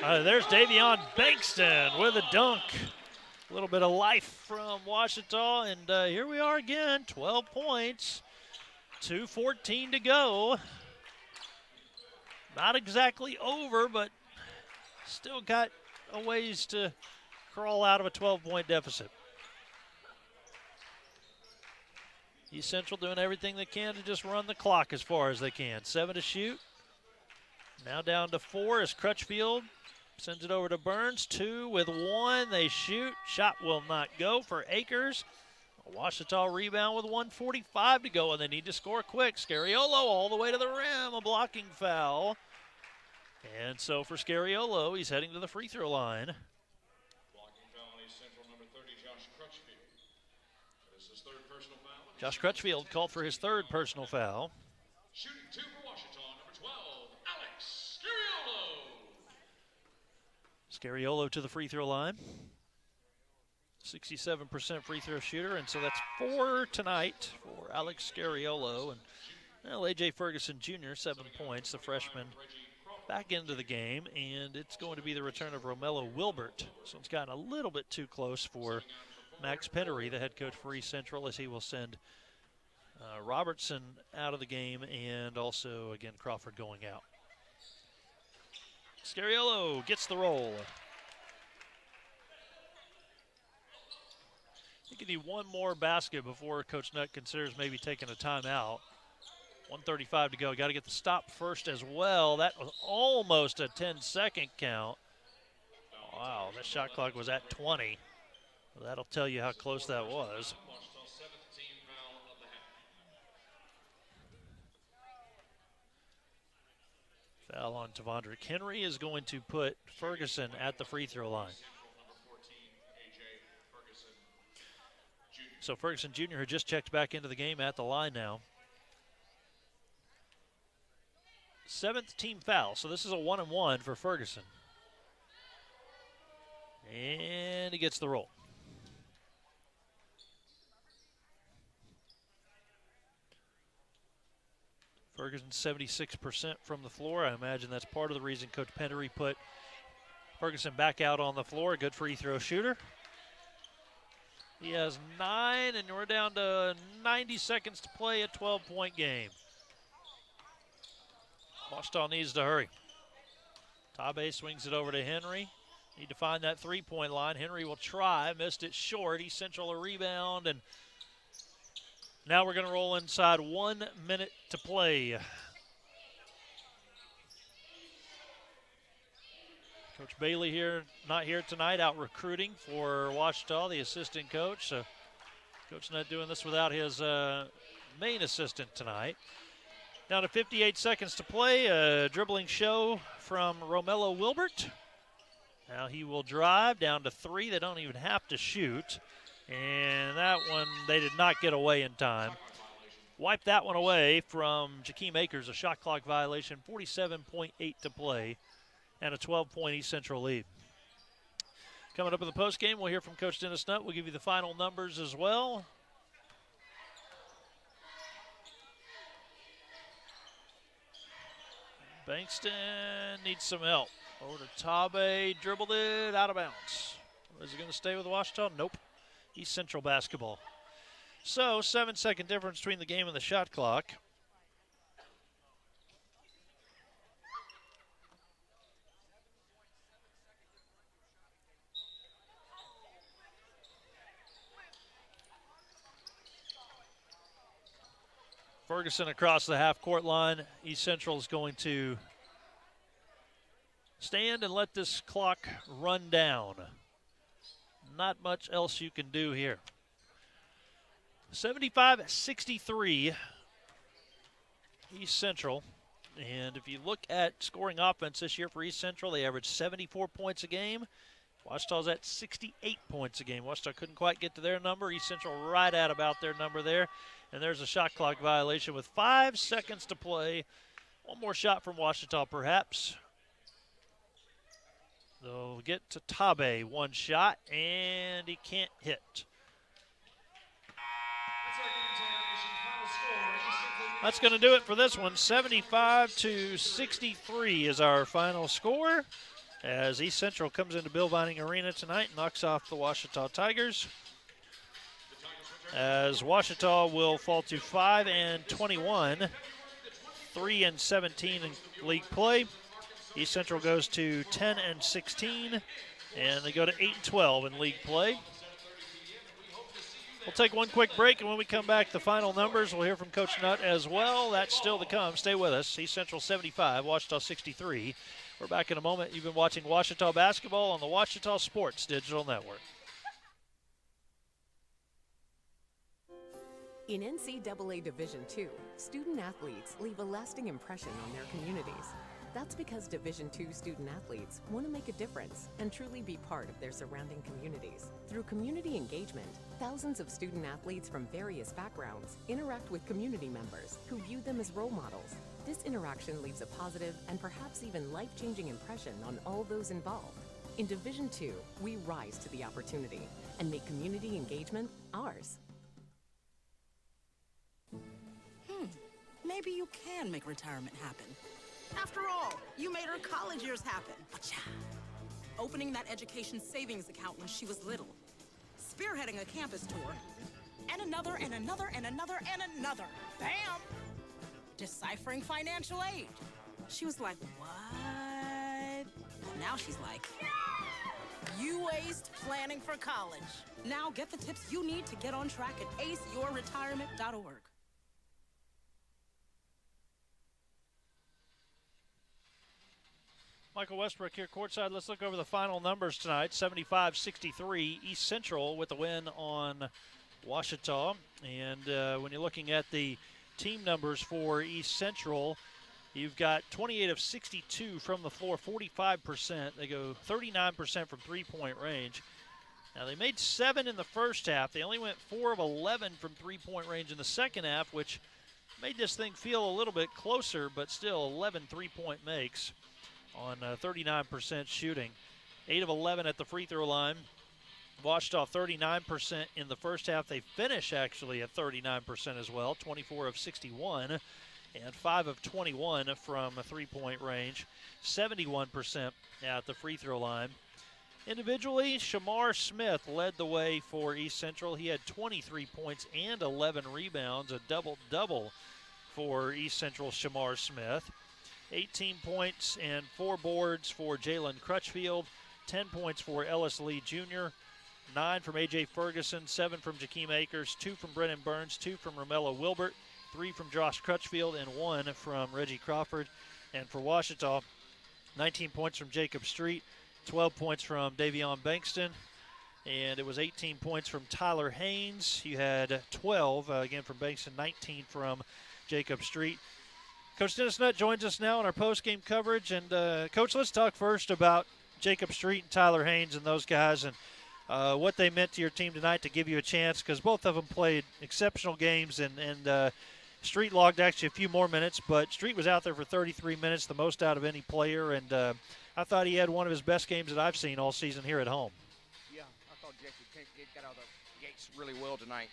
S1: There's Davion Bankston with a dunk. A little bit of life from Ouachita, and here we are again, 12 points, 2:14 to go. Not exactly over, but still got a ways to crawl out of a 12-point deficit. East Central doing everything they can to just run the clock as far as they can. 7 to shoot. Now down to 4 as Crutchfield sends it over to Burns. 2 with 1. They shoot. Shot will not go for Akers. Ouachita rebound with 1:45 to go, and they need to score quick. Scariolo all the way to the rim, a blocking foul. And so for Scariolo, he's heading to the free throw line.
S2: Blocking foul on East Central, number 30, Josh Crutchfield. This is his 3rd personal foul.
S1: Josh Crutchfield called for his 3rd personal foul.
S2: Shooting 2 for Ouachita, number 12, Alex Scariolo.
S1: Scariolo to the free throw line. 67% free throw shooter, and so that's 4 tonight for Alex Scariolo. And well, A.J. Ferguson Jr., 7 points, the freshman, back into the game, and it's going to be the return of Romello Wilbert. So it's gotten a little bit too close for Max Pennery, the head coach for East Central, as he will send Robertson out of the game, and also, again, Crawford going out. Scariolo gets the roll. I think you need one more basket before Coach Nutt considers maybe taking a timeout. 1:35 to go. Got to get the stop first as well. That was almost a 10-second count. Wow, that shot clock was at 20. Well, that'll tell you how close that was. Foul on Tavondrick Henry is going to put Ferguson at the free throw line. So Ferguson Jr., who just checked back into the game, at the line now. 7th team foul, so this is a 1-and-1 for Ferguson. And he gets the roll. Ferguson 76% from the floor. I imagine that's part of the reason Coach Pennery put Ferguson back out on the floor. A good free throw shooter. He has 9, and we're down to 90 seconds to play, a 12-point game. Ouachita needs to hurry. Tabe swings it over to Henry. Need to find that three-point line. Henry will try, missed it short. East Central a rebound, and Now we're going to roll inside 1 minute to play. Coach Bailey here, not here tonight, out recruiting for Ouachita, the assistant coach. So Coach not doing this without his main assistant tonight. Down to 58 seconds to play. A dribbling show from Romello Wilbert. Now he will drive down to 3. They don't even have to shoot. And that one, they did not get away in time. Wipe that one away from Jakeem Akers, a shot clock violation, 47.8 to play, and a 12-point East Central lead. Coming up in the postgame, we'll hear from Coach Dennis Nutt. We'll give you the final numbers as well. Bankston needs some help. Over to Tabe, dribbled it, out of bounds. Is he going to stay with Ouachita? Nope. East Central basketball. So, 7-second difference between the game and the shot clock. Ferguson across the half-court line. East Central is going to stand and let this clock run down. Not much else you can do here. 75-63, East Central. And if you look at scoring offense this year for East Central, they averaged 74 points a game. Ouachita's at 68 points a game. Ouachita couldn't quite get to their number. East Central right at about their number there. And there's a shot clock violation with 5 seconds to play. One more shot from Ouachita, perhaps. They'll get to Tabe, one shot, and he can't hit. That's going to do it for this one. 75-63 is our final score as East Central comes into Bill Vining Arena tonight and knocks off the Ouachita Tigers. As Ouachita will fall to 5-21, 3-17 in league play. East Central goes to 10-16, and they go to 8-12 in league play. We'll take one quick break, and when we come back, the final numbers. We'll hear from Coach Nutt as well. That's still to come. Stay with us. East Central 75, Ouachita 63. We're back in a moment. You've been watching Ouachita basketball on the Ouachita Sports Digital Network.
S14: In NCAA Division II, student athletes leave a lasting impression on their communities. That's because Division II student athletes want to make a difference and truly be part of their surrounding communities. Through community engagement, thousands of student athletes from various backgrounds interact with community members who view them as role models. This interaction leaves a positive and perhaps even life-changing impression on all those involved. In Division II, we rise to the opportunity and make community engagement ours.
S16: Maybe you can make retirement happen. After all, you made her college years happen. Opening that education savings account when she was little. Spearheading a campus tour. And another, and another, and another, and another. Bam! Deciphering financial aid. She was like, what? Well, now she's like, you aced planning for college. Now get the tips you need to get on track at aceyourretirement.org.
S1: Michael Westbrook here courtside. Let's look over the final numbers tonight. 75-63, East Central with the win on Ouachita. And when you're looking at the team numbers for East Central, you've got 28 of 62 from the floor, 45%. They go 39% from three-point range. Now, they made 7 in the first half. They only went 4 of 11 from three-point range in the second half, which made this thing feel a little bit closer, but still 11 three-point makes on 39% shooting. 8 of 11 at the free throw line. Ouachita 39% in the first half. They finish actually at 39% as well. 24 of 61 and 5 of 21 from a three-point range. 71% at the free throw line. Individually, Shamar Smith led the way for East Central. He had 23 points and 11 rebounds, a double-double for East Central Shamar Smith. 18 points and 4 boards for Jalen Crutchfield, 10 points for Ellis Lee Jr., 9 from A.J. Ferguson, 7 from Jakeem Akers, 2 from Brennan Burns, 2 from Romello Wilbert, 3 from Josh Crutchfield, and 1 from Reggie Crawford. And for Ouachita, 19 points from Jacob Street, 12 points from Davion Bankston, and it was 18 points from Tyler Haynes. You had 12, again, from Bankston, 19 from Jacob Street. Coach Dennis Nutt joins us now in our post-game coverage. And, Coach, let's talk first about Jacob Street and Tyler Haynes and those guys and what they meant to your team tonight to give you a chance, because both of them played exceptional games, and Street logged actually a few more minutes, but Street was out there for 33 minutes, the most out of any player, and I thought he had one of his best games that I've seen all season here at home.
S3: Yeah, I thought Jacob got out of the gates really well tonight.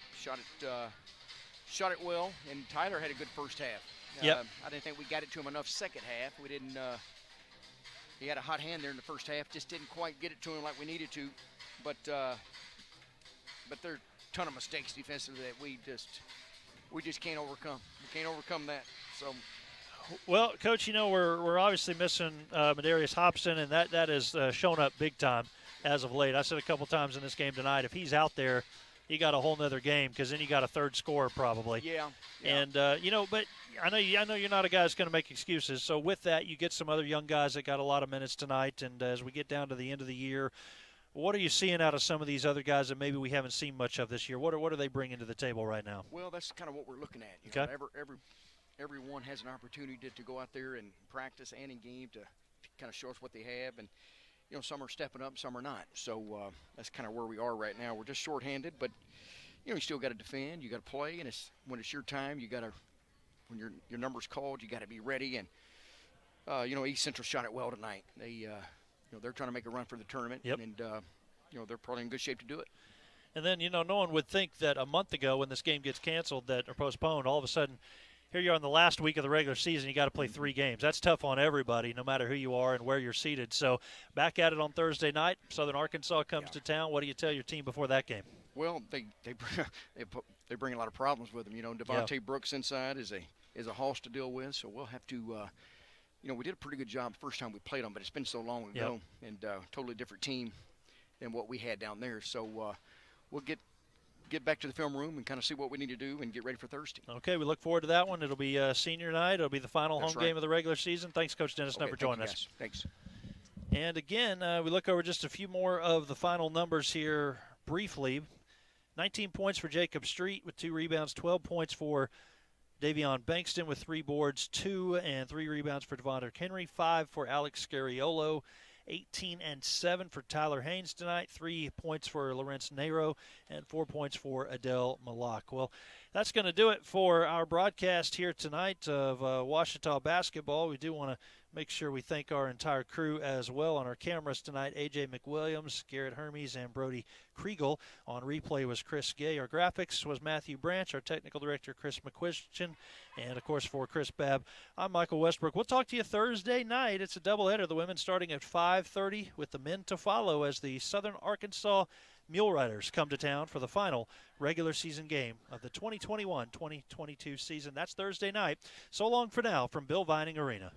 S3: Shot it well, and Tyler had a good first half.
S1: Yep.
S3: I didn't think we got it to him enough second half. We didn't. He had a hot hand there in the first half. Just didn't quite get it to him like we needed to. But there are a ton of mistakes defensively that we just can't overcome. We can't overcome that. So.
S1: Well, Coach, we're obviously missing Madarius Hobson, and that has shown up big time as of late. I said a couple times in this game tonight, if he's out there, you got a whole nother game, because then you got a third scorer probably.
S3: Yeah.
S1: And but I know you're not a guy that's going to make excuses. So with that, you get some other young guys that got a lot of minutes tonight. And as we get down to the end of the year, what are you seeing out of some of these other guys that maybe we haven't seen much of this year? What are they bringing to the table right now?
S3: Well, that's kind of what we're looking at.
S1: Okay.
S3: Everyone has an opportunity to go out there and practice and in game to kind of show us what they have, and some are stepping up, some are not. So that's kind of where we are right now. We're just shorthanded, but you still got to defend, you got to play, and when it's your time, you got to, when your number's called, you got to be ready. And East Central shot it well tonight. They they're trying to make a run for the tournament.
S1: Yep.
S3: And they're probably in good shape to do it.
S1: And then no one would think that a month ago when this game gets canceled or postponed, all of a sudden here you are in the last week of the regular season, you got to play 3 games. That's tough on everybody, no matter who you are and where you're seated. So back at it on Thursday night. Southern Arkansas comes to town. What do you tell your team before that game?
S3: Well, they bring a lot of problems with them. Devontae Brooks inside is a hoss to deal with, so we'll have to. We did a pretty good job the first time we played them, but it's been so long ago, and totally different team than what we had down there. So we'll get back to the film room and kind of see what we need to do and get ready for Thursday.
S1: Okay, we look forward to that one. It'll be senior night. It'll be the final home game of the regular season. Thanks, Coach Dennis Nutt, for joining us.
S3: Thanks.
S1: And again, we look over just a few more of the final numbers here briefly. 19 points for Jacob Street with 2 rebounds, 12 points for Davion Bankston with 3 boards, 2 and 3 rebounds for Devonta Henry, 5 for Alex Scariolo, 18 and 7 for Tyler Haynes tonight, 3 points for Lawrence Nero, and 4 points for Adele Malak. Well, that's going to do it for our broadcast here tonight of Ouachita basketball. We do want to make sure we thank our entire crew as well. On our cameras tonight, A.J. McWilliams, Garrett Hermes, and Brody Kriegel. On replay was Chris Gay. Our graphics was Matthew Branch. Our technical director, Chris McQuiston. And, of course, for Chris Babb, I'm Michael Westbrook. We'll talk to you Thursday night. It's a doubleheader. The women starting at 5:30 with the men to follow as the Southern Arkansas Mule Riders come to town for the final regular season game of the 2021-2022 season. That's Thursday night. So long for now from Bill Vining Arena.